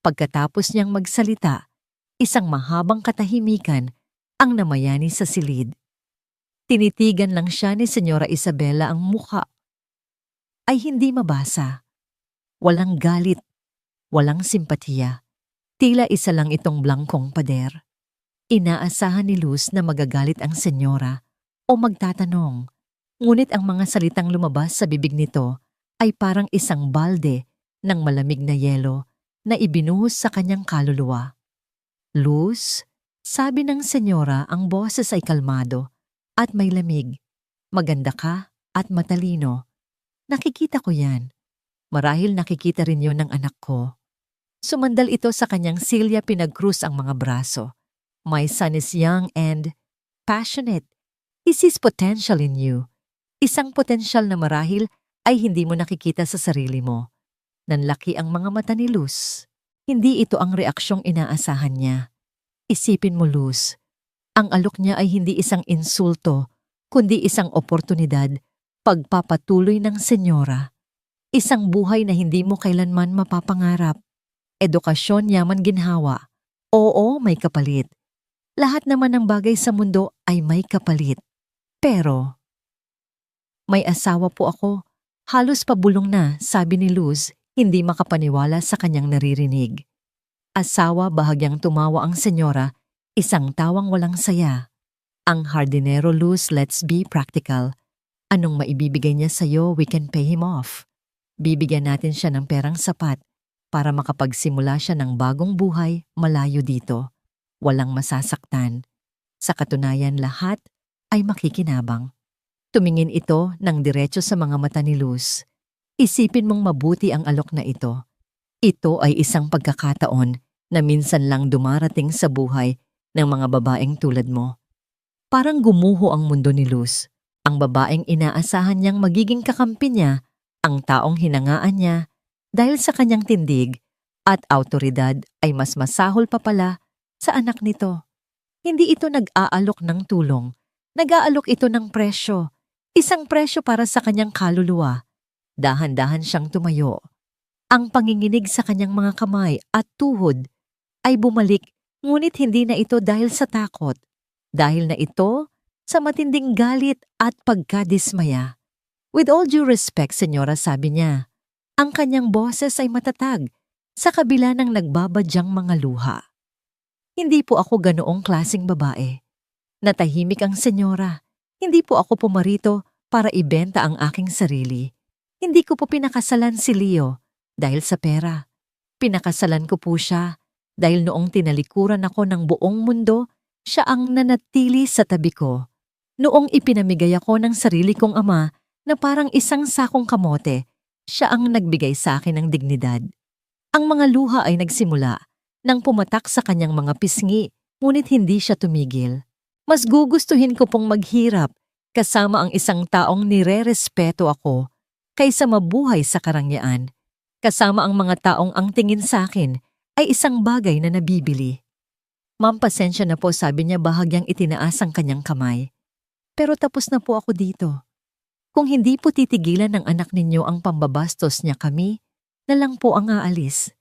Pagkatapos niyang magsalita, isang mahabang katahimikan ang namayani sa silid. Tinitigan lang siya ni Senyora Isabela, ang mukha ay hindi mabasa. Walang galit, walang simpatiya. Tila isa lang itong blangkong pader. Inaasahan ni Luz na magagalit ang senyora o magtatanong. Ngunit ang mga salitang lumabas sa bibig nito ay parang isang balde ng malamig na yelo na ibinuhos sa kanyang kaluluwa. Luz, sabi ng senyora, ang boses ay kalmado at may lamig. Maganda ka at matalino. Nakikita ko yan. Marahil nakikita rin yon ng anak ko. Sumandal ito sa kanyang silya, pinagkrus ang mga braso. My son is young and passionate. He sees potential in you. Isang potensyal na marahil ay hindi mo nakikita sa sarili mo. Nanlaki ang mga mata ni Luz. Hindi ito ang reaksyong inaasahan niya. Isipin mo, Luz, ang alok niya ay hindi isang insulto, kundi isang oportunidad, pagpapatuloy ng senyora. Isang buhay na hindi mo kailanman mapapangarap. Edukasyon, yaman, ginhawa. Oo, may kapalit. Lahat naman ng bagay sa mundo ay may kapalit. Pero may asawa po ako. Halos pabulong na, sabi ni Luz, hindi makapaniwala sa kanyang naririnig. Asawa, bahagyang tumawa ang senyora, isang tawang walang saya. Ang hardinero, Luz, let's be practical. Anong maibibigay niya sa'yo, we can pay him off. Bibigyan natin siya ng perang sapat para makapagsimula siya ng bagong buhay malayo dito. Walang masasaktan. Sa katunayan, lahat ay makikinabang. Tumingin ito ng diretso sa mga mata ni Luz. Isipin mong mabuti ang alok na ito. Ito ay isang pagkakataon na minsan lang dumarating sa buhay ng mga babaeng tulad mo. Parang gumuho ang mundo ni Luz. Ang babaeng inaasahan niyang magiging kakampi niya, ang taong hinangaan niya, dahil sa kanyang tindig at autoridad ay mas masahol pa pala sa anak nito. Hindi ito nag-aalok ng tulong. Nag-aalok ito ng presyo. Isang presyo para sa kanyang kaluluwa. Dahan-dahan siyang tumayo. Ang panginginig sa kanyang mga kamay at tuhod ay bumalik, ngunit hindi na ito dahil sa takot. Dahil na ito sa matinding galit at pagkadismaya. With all due respect, senyora, sabi niya, ang kanyang boses ay matatag sa kabila ng nagbabadyang mga luha. Hindi po ako ganoong klaseng babae. Natahimik ang senyora. Hindi po ako pumarito para ibenta ang aking sarili. Hindi ko po pinakasalan si Leo dahil sa pera. Pinakasalan ko po siya dahil noong tinalikuran ako ng buong mundo, siya ang nanatili sa tabi ko. Noong ipinamigay ako ng sarili kong ama na parang isang sakong kamote, siya ang nagbigay sa akin ng dignidad. Ang mga luha ay nagsimula nang pumatak sa kanyang mga pisngi, ngunit hindi siya tumigil. Mas gugustuhin ko pong maghirap kasama ang isang taong nire-respeto ako kaysa mabuhay sa karangyaan, kasama ang mga taong ang tingin sa akin ay isang bagay na nabibili. Ma'am, pasensya na po, sabi niya bahagyang itinaas ang kanyang kamay. Pero tapos na po ako dito. Kung hindi po titigilan ng anak ninyo ang pambabastos niya, kami na lang po ang aalis.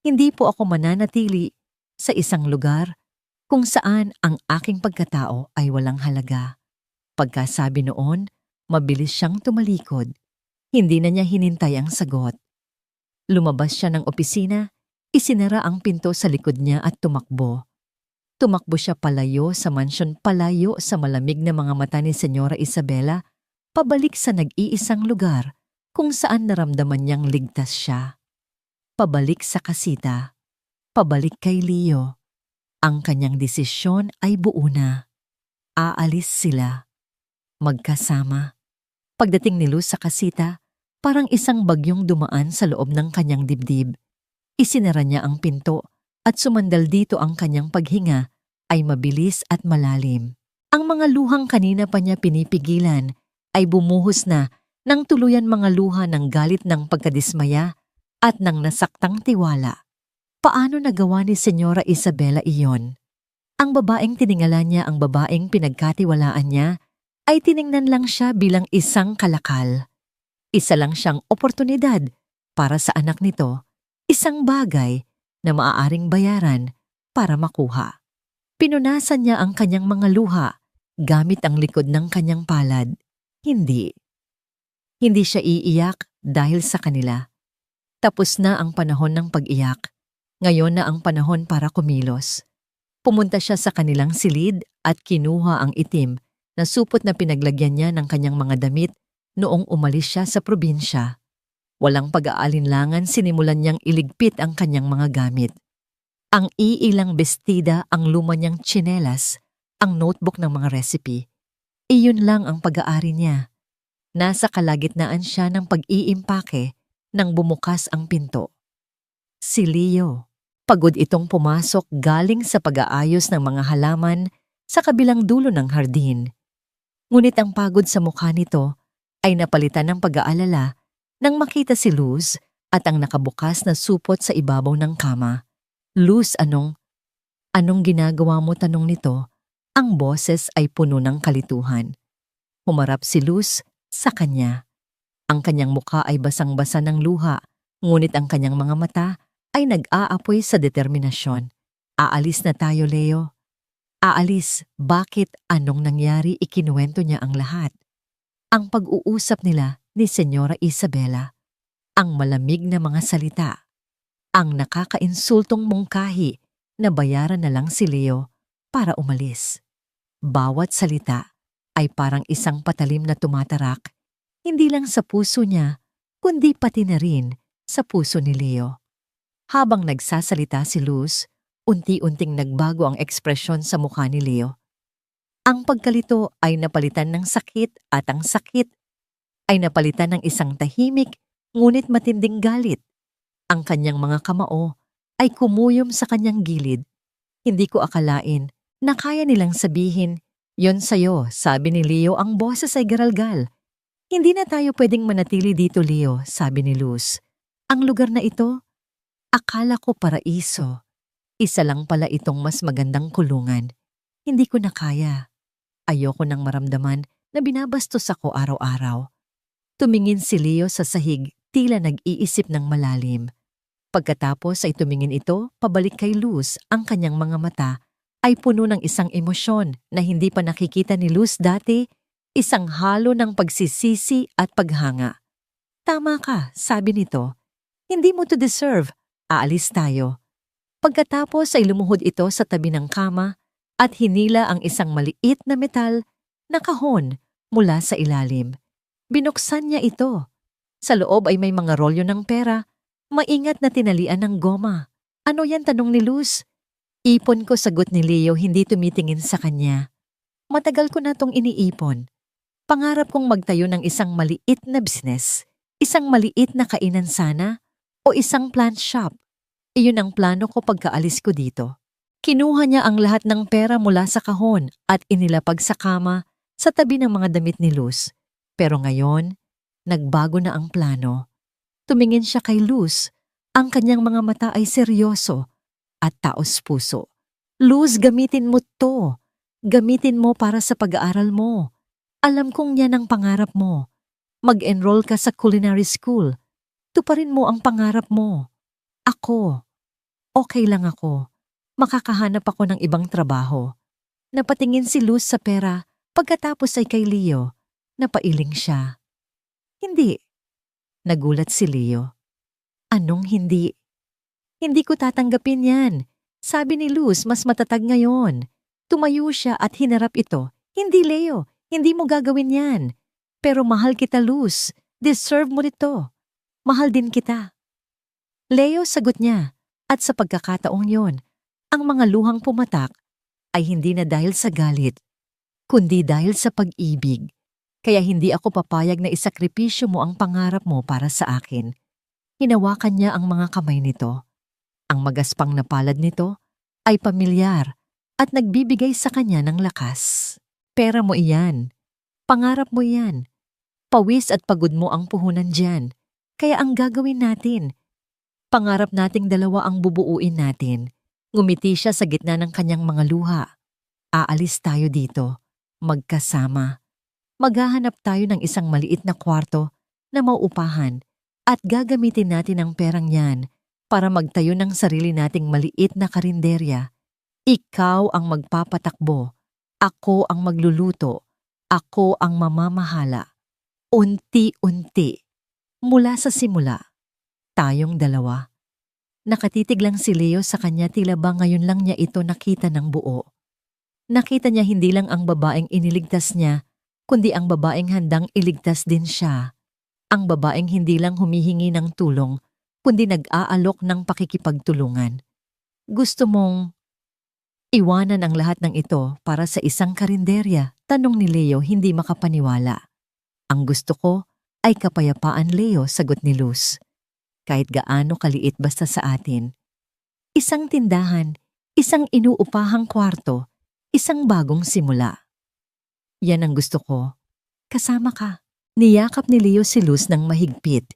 Hindi po ako mananatili sa isang lugar kung saan ang aking pagkatao ay walang halaga. Pagkasabi noon, mabilis siyang tumalikod. Hindi na niya hinintay ang sagot. Lumabas siya ng opisina, isinara ang pinto sa likod niya at tumakbo. Tumakbo siya palayo sa mansyon, palayo sa malamig na mga mata ni Senyora Isabela, pabalik sa nag-iisang lugar kung saan naramdaman niyang ligtas siya. Pabalik sa kasita, pabalik kay Leo. Ang kanyang desisyon ay buo na. Aalis sila. Magkasama. Pagdating ni Luz sa kasita, parang isang bagyong dumaan sa loob ng kanyang dibdib. Isinara niya ang pinto at sumandal dito ang kanyang paghinga ay mabilis at malalim. Ang mga luhang kanina pa niya pinipigilan ay bumuhos na ng tuluyan, mga luha ng galit, ng pagkadismaya at ng nasaktang tiwala. Paano nagawa ni Senyora Isabela iyon? Ang babaeng tiningala niya, ang babaeng pinagkatiwalaan niya, ay tiningnan lang siya bilang isang kalakal. Isa lang siyang oportunidad para sa anak nito, isang bagay na maaaring bayaran para makuha. Pinunasan niya ang kanyang mga luha gamit ang likod ng kanyang palad. Hindi. Hindi siya iiyak dahil sa kanila. Tapos na ang panahon ng pag-iyak. Ngayon na ang panahon para kumilos. Pumunta siya sa kanilang silid at kinuha ang itim na supot na pinaglagyan niya ng kanyang mga damit noong umalis siya sa probinsya. Walang pag-aalinlangan, sinimulan niyang iligpit ang kanyang mga gamit. Ang iilang bestida, ang luma niyang tsinelas, ang notebook ng mga recipe. Iyon lang ang pag-aari niya. Nasa kalagitnaan siya ng pag-iimpake nang bumukas ang pinto. Si Leo. Pagod itong pumasok galing sa pag-aayos ng mga halaman sa kabilang dulo ng hardin. Ngunit ang pagod sa mukha nito ay napalitan ng pag-aalala nang makita si Luz at ang nakabukas na supot sa ibabaw ng kama. Luz, anong ginagawa mo? Tanong nito. Ang boses ay puno ng kalituhan. Humarap si Luz sa kanya. Ang kanyang mukha ay basang-basa ng luha, ngunit ang kanyang mga mata ay nag-aapoy sa determinasyon. Aalis na tayo, Leo. Aalis. Bakit? Anong nangyari? Ikinuwento niya ang lahat. Ang pag-uusap nila ni Senyora Isabela. Ang malamig na mga salita. Ang nakakainsultong mungkahi na bayaran na lang si Leo para umalis. Bawat salita ay parang isang patalim na tumatarak, hindi lang sa puso niya, kundi pati na rin sa puso ni Leo. Habang nagsasalita si Luz, unti-unting nagbago ang ekspresyon sa mukha ni Leo. Ang pagkalito ay napalitan ng sakit at ang sakit ay napalitan ng isang tahimik ngunit matinding galit. Ang kanyang mga kamao ay kumuyom sa kanyang gilid. Hindi ko akalain na kaya nilang sabihin, "Yon sa'yo," sabi ni Leo, ang boses ay garalgal. "Hindi na tayo pwedeng manatili dito, Leo," sabi ni Luz. "Ang lugar na ito, akala ko paraiso. Isa lang pala itong mas magandang kulungan. Hindi ko na kaya. Ayoko nang maramdaman na binabastos ako araw-araw." Tumingin si Leo sa sahig, tila nag-iisip ng malalim. Pagkatapos ay tumingin ito pabalik kay Luz. Ang kanyang mga mata ay puno ng isang emosyon na hindi pa nakikita ni Luz dati, isang halo ng pagsisisi at paghanga. "Tama ka," sabi nito. "Hindi mo to deserve. Aalis tayo." Pagkatapos ay lumuhod ito sa tabi ng kama at hinila ang isang maliit na metal na kahon mula sa ilalim. Binuksan niya ito. Sa loob ay may mga rolyo ng pera, maingat na tinalian ng goma. "Ano yan?" tanong ni Luz. "Ipon ko," sagot ni Leo, hindi tumitingin sa kanya. "Matagal ko na tong iniipon. Pangarap kong magtayo ng isang maliit na business, isang maliit na kainan sana, o isang plant shop. Iyon ang plano ko pagkaalis ko dito." Kinuha niya ang lahat ng pera mula sa kahon at inilapag sa kama sa tabi ng mga damit ni Luz. Pero ngayon, nagbago na ang plano. Tumingin siya kay Luz. Ang kanyang mga mata ay seryoso at taos puso. Luz, gamitin mo to. Gamitin mo para sa pag-aaral mo. Alam kong yan ang pangarap mo. Mag-enroll ka sa culinary school. Tuparin mo ang pangarap mo. Ako. Okay lang ako. Makakahanap ako ng ibang trabaho. Napatingin si Luz sa pera pagkatapos ay kay Leo. Napailing siya. Hindi. Nagulat si Leo. Anong hindi? Hindi ko tatanggapin yan. Sabi ni Luz mas matatag ngayon. Tumayo siya at hinarap ito. Hindi, Leo. Hindi mo gagawin yan. Pero mahal kita, Luz. Deserve mo nito. Mahal din kita. Leo, sagot niya. At sa pagkakataong yon, ang mga luhang pumatak ay hindi na dahil sa galit, kundi dahil sa pag-ibig. Kaya hindi ako papayag na isakripisyo mo ang pangarap mo para sa akin. Hinawakan niya ang mga kamay nito. Ang magaspang na palad nito ay pamilyar at nagbibigay sa kanya ng lakas. Pera mo iyan. Pangarap mo yan. Pawis at pagod mo ang puhunan dyan. Kaya ang gagawin natin, pangarap nating dalawa ang bubuuin natin. Ngumiti siya sa gitna ng kanyang mga luha. Aalis tayo dito, magkasama. Maghahanap tayo ng isang maliit na kwarto na mauupahan at gagamitin natin ang perang yan para magtayo ng sarili nating maliit na karinderya. Ikaw ang magpapatakbo, ako ang magluluto, ako ang mamamahala. Unti-unti, mula sa simula. Tayong dalawa. Nakatitig lang si Leo sa kanya, tila ba ngayon lang niya ito nakita ng buo. Nakita niya hindi lang ang babaeng iniligtas niya, kundi ang babaeng handang iligtas din siya. Ang babaeng hindi lang humihingi ng tulong, kundi nag-aalok ng pakikipagtulungan. Gusto mong iwanan ang lahat ng ito para sa isang karinderya? Tanong ni Leo, hindi makapaniwala. Ang gusto ko ay kapayapaan, Leo, sagot ni Luz. Kahit gaano kaliit basta sa atin. Isang tindahan, isang inuupahang kwarto, isang bagong simula. Yan ang gusto ko. Kasama ka. Niyakap ni Leo si Luz ng mahigpit.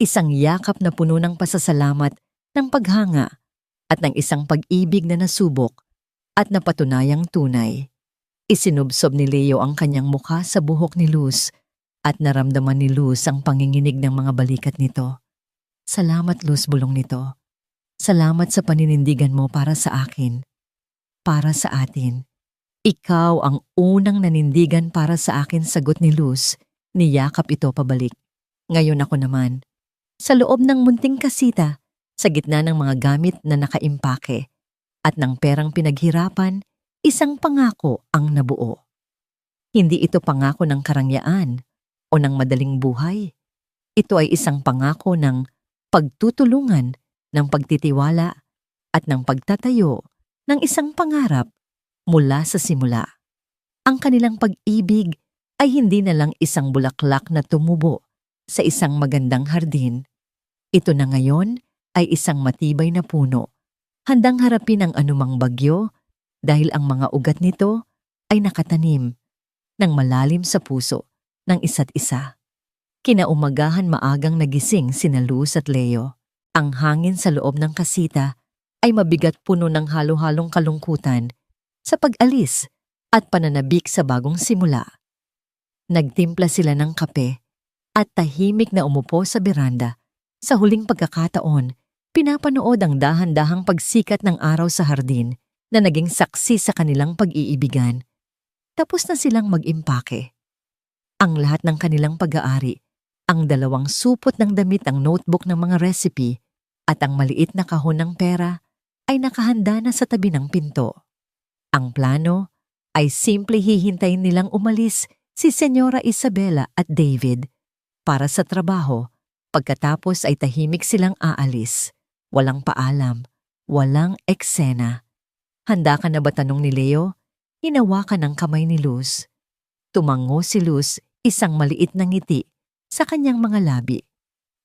Isang yakap na puno ng pasasalamat, ng paghanga, at ng isang pag-ibig na nasubok at napatunayang tunay. Isinubsob ni Leo ang kanyang mukha sa buhok ni Luz at naramdaman ni Luz ang panginginig ng mga balikat nito. Salamat, Luz, bulong nito. Salamat sa paninindigan mo para sa akin. Para sa atin. Ikaw ang unang nanindigan para sa akin, sagot ni Luz. Niyakap ito pabalik. Ngayon ako naman. Sa loob ng munting kasita, sa gitna ng mga gamit na nakaimpake, at ng perang pinaghirapan, isang pangako ang nabuo. Hindi ito pangako ng karangyaan o ng madaling buhay. Ito ay isang pangako ng pagtutulungan, ng pagtitiwala, at ng pagtatayo ng isang pangarap mula sa simula. Ang kanilang pag-ibig ay hindi na lang isang bulaklak na tumubo sa isang magandang hardin. Ito na ngayon ay isang matibay na puno, handang harapin ang anumang bagyo dahil ang mga ugat nito ay nakatanim ng malalim sa puso ng isa't isa. Kinaumagahan maagang nagising sina Luz at Leo. Ang hangin sa loob ng kasita ay mabigat, puno ng halo-halong kalungkutan sa pag-alis at pananabik sa bagong simula. Nagtimpla sila ng kape at tahimik na umupo sa beranda. Sa huling pagkakataon, pinapanood ang dahan-dahang pagsikat ng araw sa hardin na naging saksi sa kanilang pag-iibigan. Tapos na silang mag-impake. Ang lahat ng kanilang pag-aari, ang dalawang supot ng damit, ang notebook ng mga recipe, at ang maliit na kahon ng pera ay nakahanda na sa tabi ng pinto. Ang plano ay simple, hihintayin nilang umalis si Senyora Isabela at David para sa trabaho. Pagkatapos ay tahimik silang aalis. Walang paalam, walang eksena. Handa ka na ba, tanong ni Leo? Hinawakan ang kamay ni Luz. Tumango si Luz, isang maliit na ngiti sa kanyang mga labi.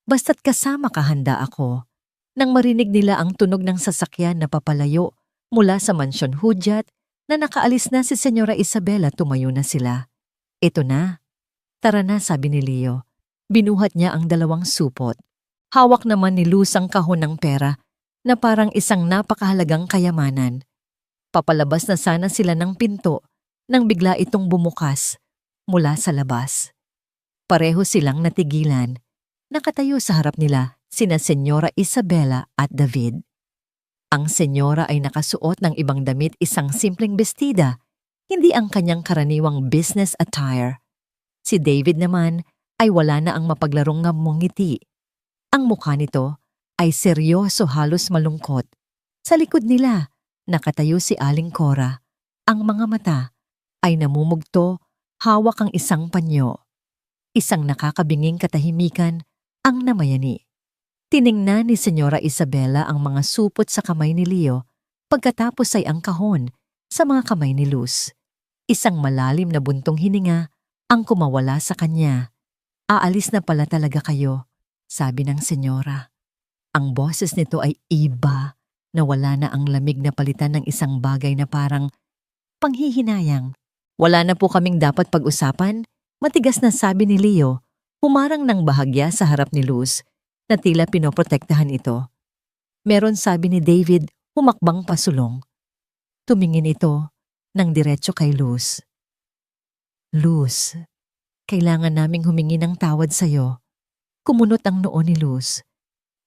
Basta't kasama ka, handa ako. Nang marinig nila ang tunog ng sasakyan na papalayo mula sa mansyon hudyat na nakaalis na si Senyora Isabela, tumayo na sila. Ito na. Tara na, sabi ni Leo. Binuhat niya ang 2 supot. Hawak naman ni Luz ang kahon ng pera na parang isang napakahalagang kayamanan. Papalabas na sana sila ng pinto nang bigla itong bumukas mula sa labas. Pareho silang natigilan. Nakatayo sa harap nila sina Senyora Isabela at David. Ang senyora ay nakasuot ng ibang damit, isang simpleng bestida, hindi ang kanyang karaniwang business attire. Si David naman ay wala na ang mapaglarong ngamong ngiti. Ang mukha nito ay seryoso, halos malungkot. Sa likod nila, nakatayo si Aling Cora. Ang mga mata ay namumugto, hawak ang isang panyo. Isang nakakabinging katahimikan ang namayani. Tiningnan ni Senyora Isabela ang mga supot sa kamay ni Leo, pagkatapos ay ang kahon sa mga kamay ni Luz. Isang malalim na buntong hininga ang kumawala sa kanya. Aalis na pala talaga kayo, sabi ng senyora. Ang boses nito ay iba, na wala na ang lamig na palitan ng isang bagay na parang panghihinayang. Wala na po kaming dapat pag-usapan, matigas na sabi ni Leo, humarang ng bahagya sa harap ni Luz, na tila pinoprotektahan ito. Meron, sabi ni David, humakbang pasulong. Tumingin ito ng diretso kay Luz. Luz, kailangan naming humingi ng tawad sa'yo. Kumunot ang noo ni Luz.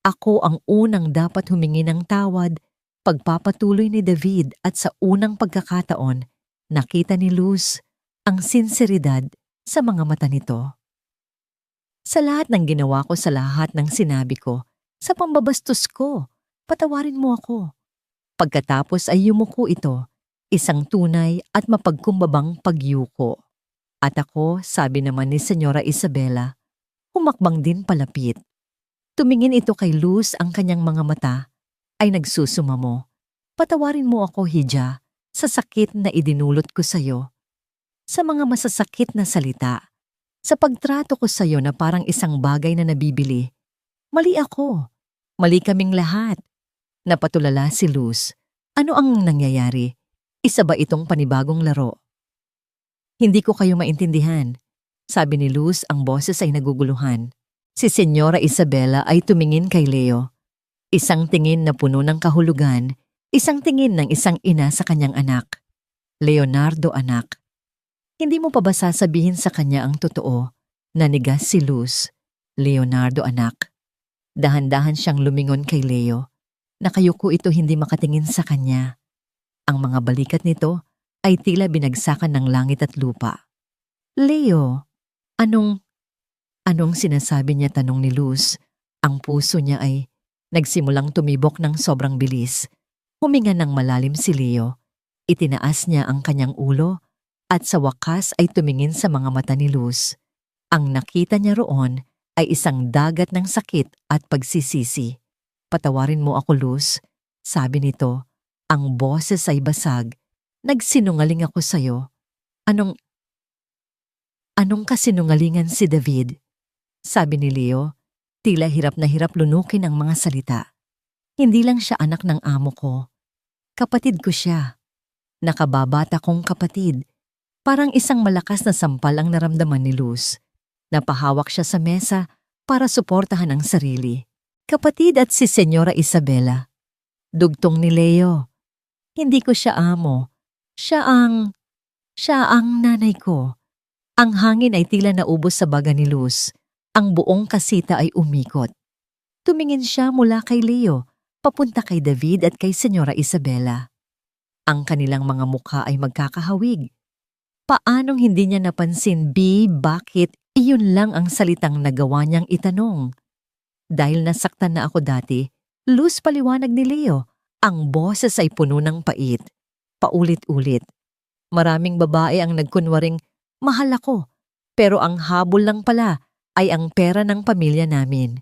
Ako ang unang dapat humingi ng tawad. Pagpapatuloy ni David at sa unang pagkakataon, nakita ni Luz ang sinseridad sa mga mata nito. Sa lahat ng ginawa ko, sa lahat ng sinabi ko, sa pambabastos ko, patawarin mo ako. Pagkatapos ay yumuko ito, isang tunay at mapagkumbabang pagyuko. At ako, sabi naman ni Senyora Isabela, humakbang din palapit. Tumingin ito kay Luz, ang kanyang mga mata ay nagsusumamo. Patawarin mo ako, Hija, sa sakit na idinulot ko sa'yo. Sa mga masasakit na salita. Sa pagtrato ko sa'yo na parang isang bagay na nabibili. Mali ako. Mali kaming lahat. Napatulala si Luz. Ano ang nangyayari? Isa ba itong panibagong laro? Hindi ko kayo maintindihan. Sabi ni Luz, ang boses ay naguguluhan. Si Senyora Isabela ay tumingin kay Leo. Isang tingin na puno ng kahulugan, isang tingin ng isang ina sa kanyang anak. Leonardo, anak. Hindi mo pa ba sasabihin sa kanya ang totoo? Nanigas si Luz. Leonardo, anak. Dahan-dahan siyang lumingon kay Leo. Nakayuko ito, hindi makatingin sa kanya. Ang mga balikat nito ay tila binagsakan ng langit at lupa. Leo, anong sinasabi niya, tanong ni Luz. Ang puso niya ay nagsimulang tumibok ng sobrang bilis. Huminga ng malalim si Leo. Itinaas niya ang kanyang ulo at sa wakas ay tumingin sa mga mata ni Luz. Ang nakita niya roon ay isang dagat ng sakit at pagsisisi. Patawarin mo ako, Luz, sabi nito. Ang boses ay basag. Nagsinungaling ako sa'yo. Anong kasinungalingan si David? Sabi ni Leo, tila hirap na hirap lunukin ang mga salita. Hindi lang siya anak ng amo ko. Kapatid ko siya. Nakababata kong kapatid. Parang isang malakas na sampal ang naramdaman ni Luz. Napahawak siya sa mesa para suportahan ang sarili. Kapatid at si Senyora Isabela. Dugtong ni Leo. Hindi ko siya amo. Siya ang nanay ko. Ang hangin ay tila naubos sa baga ni Luz. Ang buong kasita ay umikot. Tumingin siya mula kay Leo, papunta kay David at kay Senyora Isabela. Ang kanilang mga mukha ay magkakahawig. Paanong hindi niya napansin, bakit iyon lang ang salitang nagawa niyang itanong? Dahil nasaktan na ako dati, Luz, paliwanag ni Leo, ang boses ay puno ng pait. Paulit-ulit. Maraming babae ang nagkunwaring, mahal ako, pero ang habol lang pala ay ang pera ng pamilya namin.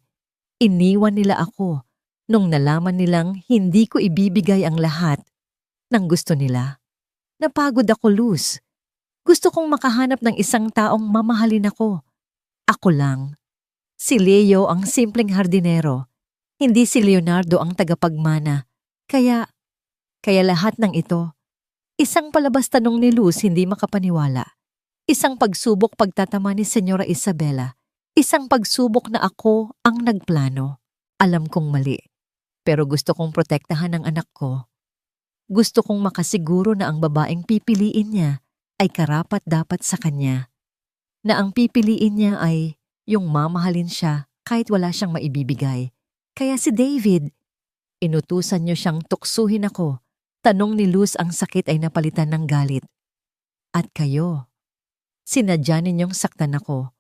Iniwan nila ako nung nalaman nilang hindi ko ibibigay ang lahat ng gusto nila. Napagod ako, Luz. Gusto kong makahanap ng isang taong mamahalin ako. Ako lang. Si Leo ang simpleng hardinero. Hindi si Leonardo ang tagapagmana. Kaya lahat ng ito. Isang palabas tanong ni Luz, hindi makapaniwala. Isang pagsubok pagtatama ni Senyora Isabela. Isang pagsubok na ako ang nagplano. Alam kong mali, pero gusto kong protektahan ang anak ko. Gusto kong makasiguro na ang babaeng pipiliin niya ay karapat-dapat sa kanya. Na ang pipiliin niya ay yung mamahalin siya kahit wala siyang maibibigay. Kaya si David, inutusan niyo siyang tuksuhin ako. Tanong ni Luz ang sakit ay napalitan ng galit. At kayo, sinadya ninyong saktan ako.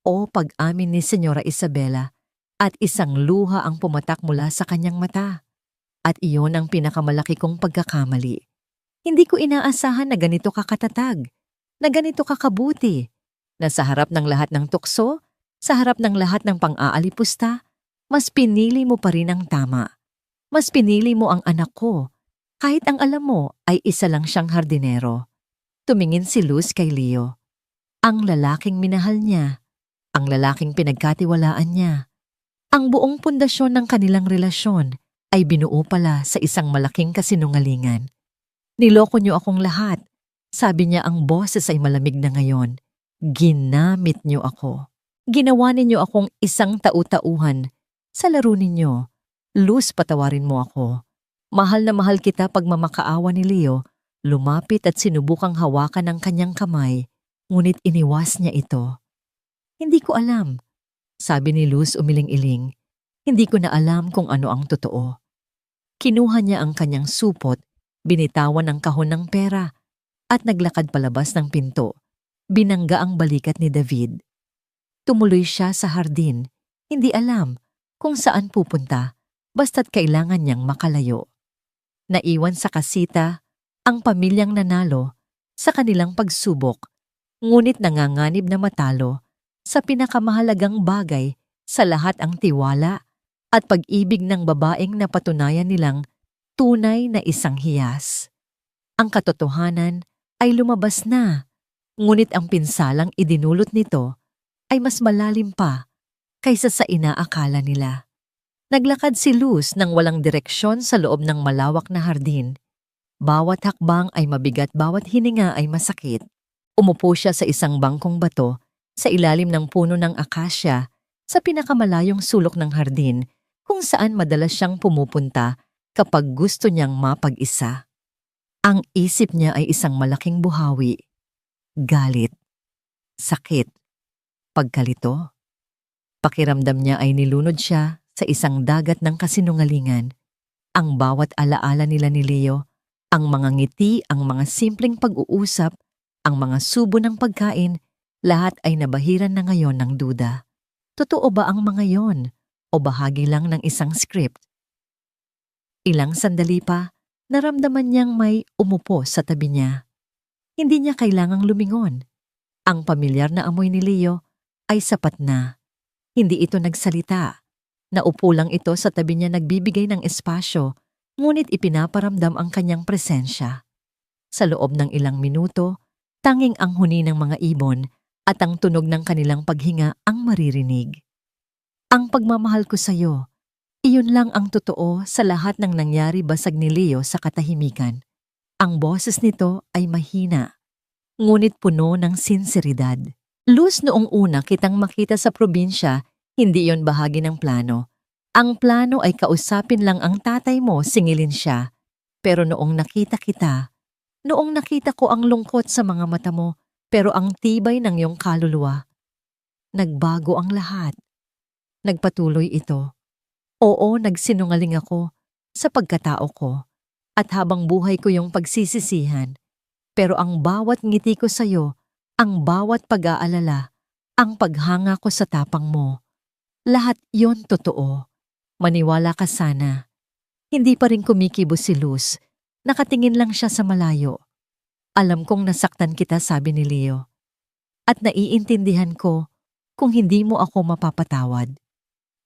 O pag-amin ni Senyora Isabela at isang luha ang pumatak mula sa kanyang mata. At iyon ang pinakamalaki kong pagkakamali. Hindi ko inaasahan na ganito ka katatag, na ganito ka kabuti, na sa harap ng lahat ng tukso, sa harap ng lahat ng pang-aalipusta, mas pinili mo pa rin ang tama. Mas pinili mo ang anak ko, kahit ang alam mo ay isa lang siyang hardinero. Tumingin si Luz kay Leo. Ang lalaking minahal niya, ang lalaking pinagkatiwalaan niya. Ang buong pundasyon ng kanilang relasyon ay binuo pala sa isang malaking kasinungalingan. Niloko niyo akong lahat. Sabi niya ang boses ay malamig na ngayon. Ginamit niyo ako. Ginawa ninyo akong isang tau-tauhan. Sa laro ninyo, Luz, patawarin mo ako. Mahal na mahal kita pagmamakaawa ni Leo, lumapit at sinubukang hawakan ng kanyang kamay, ngunit iniwas niya ito. Hindi ko alam, sabi ni Luz umiling-iling. Hindi ko na alam kung ano ang totoo. Kinuha niya ang kanyang supot, binitawan ang kahon ng pera, at naglakad palabas ng pinto. Binangga ang balikat ni David. Tumuloy siya sa hardin, hindi alam kung saan pupunta, basta't kailangan niyang makalayo. Naiwan sa kasita ang pamilyang nanalo sa kanilang pagsubok, ngunit nanganganib na matalo sa pinakamahalagang bagay sa lahat ang tiwala at pag-ibig ng babaeng napatunayan nilang tunay na isang hiyas. Ang katotohanan ay lumabas na, ngunit ang pinsalang idinulot nito ay mas malalim pa kaysa sa inaakala nila. Naglakad si Luz nang walang direksyon sa loob ng malawak na hardin. Bawat hakbang ay mabigat, bawat hininga ay masakit. Umupo siya sa isang bangkong bato sa ilalim ng puno ng akasya sa pinakamalayong sulok ng hardin kung saan madalas siyang pumupunta kapag gusto niyang mapag-isa. Ang isip niya ay isang malaking buhawi. Galit. Sakit. Pagkalito. Pakiramdam niya ay nilunod siya sa isang dagat ng kasinungalingan. Ang bawat alaala nila ni Leo, ang mga ngiti, ang mga simpleng pag-uusap, ang mga subo ng pagkain, lahat ay nabahiran na ngayon ng duda. Totoo ba ang mga yon o bahagi lang ng isang script? Ilang sandali pa, naramdaman niyang may umupo sa tabi niya. Hindi niya kailangang lumingon. Ang pamilyar na amoy ni Leo ay sapat na. Hindi ito nagsalita. Naupo lang ito sa tabi niya, nagbibigay ng espasyo, ngunit ipinaparamdam ang kanyang presensya. Sa loob ng ilang minuto, tanging ang huni ng mga ibon at ang tunog ng kanilang paghinga ang maririnig. Ang pagmamahal ko sa iyo, iyon lang ang totoo sa lahat ng nangyari, basag ni Leo sa katahimikan. Ang boses nito ay mahina, ngunit puno ng sinseridad. Luz, noong una kitang makita sa probinsya, hindi yon bahagi ng plano. Ang plano ay kausapin lang ang tatay mo, singilin siya. Pero noong nakita kita, noong nakita ko ang lungkot sa mga mata mo, pero ang tibay ng iyong kaluluwa, nagbago ang lahat. Nagpatuloy ito. Oo, nagsinungaling ako sa pagkatao ko at habang buhay ko yung pagsisisihan. Pero ang bawat ngiti ko sa'yo, ang bawat pag-aalala, ang paghanga ko sa tapang mo, lahat yon totoo. Maniwala ka sana. Hindi pa rin kumikibo si Luz. Nakatingin lang siya sa malayo. Alam kong nasaktan kita, sabi ni Leo. At naiintindihan ko kung hindi mo ako mapapatawad.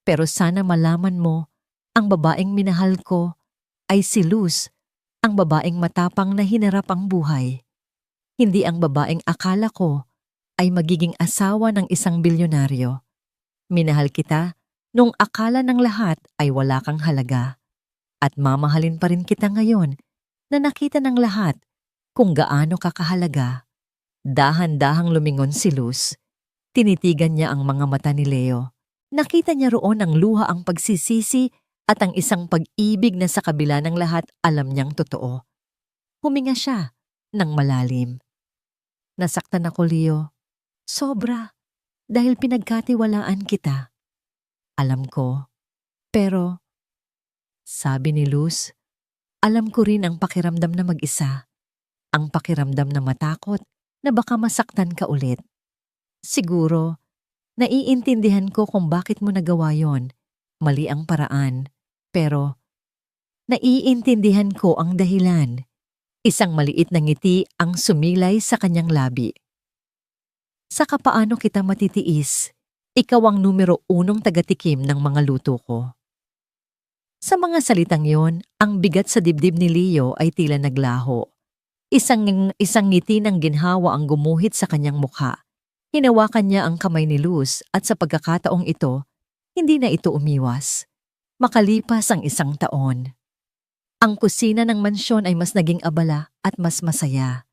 Pero sana malaman mo, ang babaeng minahal ko ay si Luz, ang babaeng matapang na hinarap ang buhay. Hindi ang babaeng akala ko ay magiging asawa ng isang bilyonaryo. Minahal kita nung akala ng lahat ay wala kang halaga. At mamahalin pa rin kita ngayon na nakita ng lahat kung gaano ka kahalaga. Dahan-dahang lumingon si Luz. Tinitigan niya ang mga mata ni Leo. Nakita niya roon ang luha ang pagsisisi at ang isang pag-ibig na sa kabila ng lahat alam niyang totoo. Huminga siya ng malalim. Nasaktan ako, Leo. Sobra. Dahil pinagkatiwalaan kita. Alam ko. Pero, sabi ni Luz, alam ko rin ang pakiramdam na mag-isa. Ang pakiramdam na matakot na baka masaktan ka ulit. Siguro, naiintindihan ko kung bakit mo nagawa yon. Mali ang paraan. Pero, naiintindihan ko ang dahilan. Isang maliit na ngiti ang sumilay sa kanyang labi. Saka paano kita matitiis? Ikaw ang numero 1 tagatikim ng mga luto ko. Sa mga salitang yon, ang bigat sa dibdib ni Leo ay tila naglaho. Isang ngiti ng ginhawa ang gumuhit sa kanyang mukha. Hinawakan niya ang kamay ni Luz at sa pagkakataong ito, hindi na ito umiwas. Makalipas ang 1 taon. Ang kusina ng mansyon ay mas naging abala at mas masaya.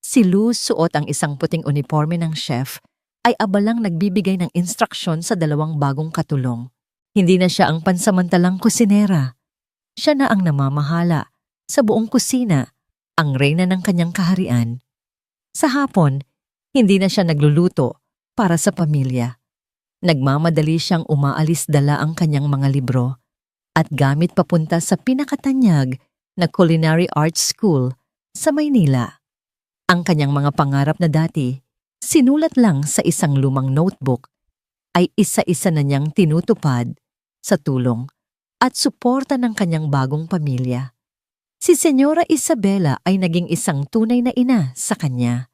Si Luz, suot ang isang puting uniforme ng chef, ay abalang nagbibigay ng instruksyon sa 2 bagong katulong. Hindi na siya ang pansamantalang kusinera. Siya na ang namamahala sa buong kusina, ang reyna ng kanyang kaharian. Sa hapon, hindi na siya nagluluto para sa pamilya. Nagmamadali siyang umaalis dala ang kanyang mga libro at gamit papunta sa pinakatanyag na Culinary Arts School sa Maynila. Ang kanyang mga pangarap na dati, sinulat lang sa isang lumang notebook, ay isa-isa na niyang tinutupad sa tulong at suporta ng kanyang bagong pamilya. Si Senyora Isabela ay naging isang tunay na ina sa kanya.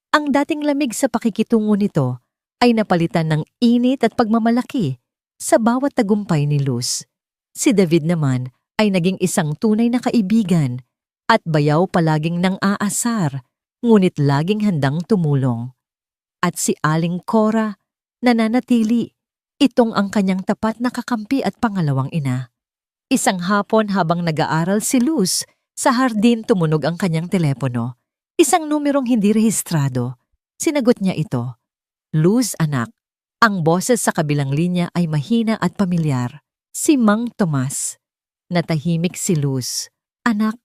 Ang dating lamig sa pakikitungo nito ay napalitan ng init at pagmamalaki sa bawat tagumpay ni Luz. Si David naman ay naging isang tunay na kaibigan at bayaw palaging nang aasar, ngunit laging handang tumulong. At si Aling Cora, nananatili. Itong ang kanyang tapat na kakampi at pangalawang ina. Isang hapon habang nag-aaral si Luz, sa hardin tumunog ang kanyang telepono. Isang numerong hindi rehistrado. Sinagot niya ito. Luz, anak. Ang boses sa kabilang linya ay mahina at pamilyar. Si Mang Tomas. Natahimik si Luz. Anak,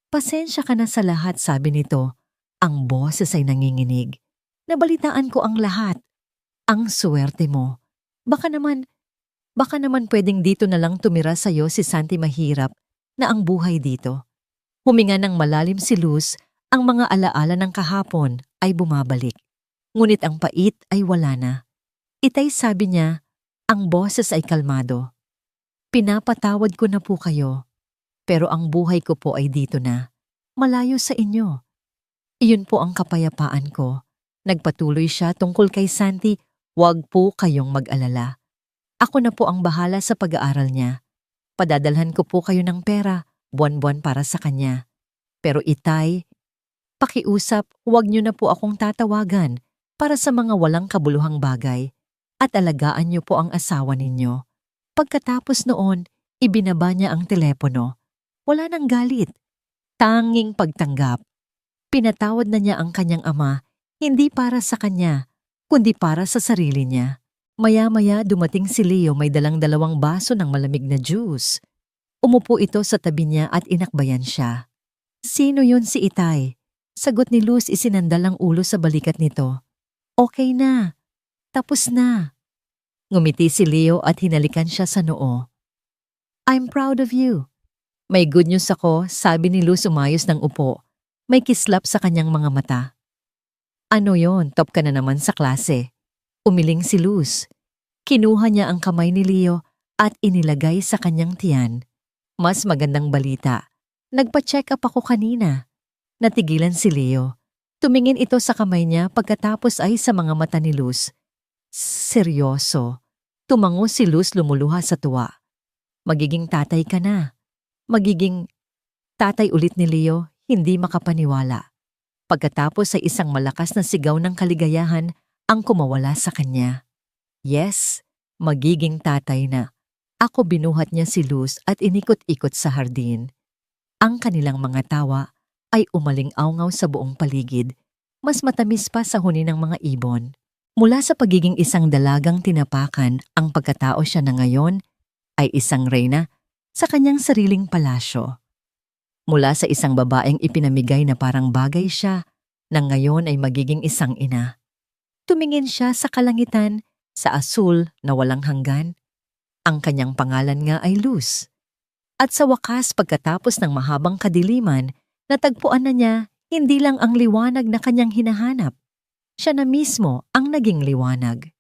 pasensya ka na sa lahat, sabi nito. Ang boses ay nanginginig. Nabalitaan ko ang lahat. Ang swerte mo. Baka naman pwedeng dito na lang tumira sa'yo si Santi mahirap na ang buhay dito. Huminga ng malalim si Luz, ang mga alaala ng kahapon ay bumabalik. Ngunit ang pait ay wala na. Itay sabi niya, ang boses ay kalmado. Pinapatawad ko na po kayo, pero ang buhay ko po ay dito na, malayo sa inyo. Iyon po ang kapayapaan ko. Nagpatuloy siya tungkol kay Santi. Huwag po kayong mag-alala. Ako na po ang bahala sa pag-aaral niya. Padadalhan ko po kayo ng pera, buwan-buwan para sa kanya. Pero Itay, pakiusap, huwag niyo na po akong tatawagan para sa mga walang kabuluhang bagay at alagaan niyo po ang asawa ninyo. Pagkatapos noon, ibinaba niya ang telepono. Wala nang galit. Tanging pagtanggap. Pinatawad na niya ang kanyang ama, hindi para sa kanya, kundi para sa sarili niya. Maya-maya dumating si Leo, may dalang 2 baso ng malamig na juice. Umupo ito sa tabi niya at inakbayan siya. Sino yun, si Itay? Sagot ni Luz, isinandal ang ulo sa balikat nito. Okay na. Tapos na. Ngumiti si Leo at hinalikan siya sa noo. I'm proud of you. May good news ako, sabi ni Luz umayos ng upo. May kislap sa kanyang mga mata. Ano yon? Top ka na naman sa klase. Umiling si Luz. Kinuha niya ang kamay ni Leo at inilagay sa kanyang tiyan. Mas magandang balita. Nagpa-check up ako kanina. Natigilan si Leo. Tumingin ito sa kamay niya pagkatapos ay sa mga mata ni Luz. Seryoso. Tumango si Luz, lumuluha sa tuwa. Magiging tatay ka na. Magiging tatay ulit ni Leo, hindi makapaniwala. Pagkatapos ay isang malakas na sigaw ng kaligayahan ang kumawala sa kanya. Yes, magiging tatay na. Ako, binuhat niya si Luz at inikot-ikot sa hardin. Ang kanilang mga tawa ay umaling-awngaw sa buong paligid. mas matamis pa sa huni ng mga ibon. Mula sa pagiging isang dalagang tinapakan, ang pagkatao siya na ngayon ay isang reyna sa kanyang sariling palasyo. Mula sa isang babaeng ipinamigay na parang bagay siya, nang ngayon ay magiging isang ina. Tumingin siya sa kalangitan, sa asul na walang hanggan. Ang kanyang pangalan nga ay Luz. At sa wakas pagkatapos ng mahabang kadiliman, natagpuan na niya hindi lang ang liwanag na kanyang hinahanap. Siya na mismo ang naging liwanag.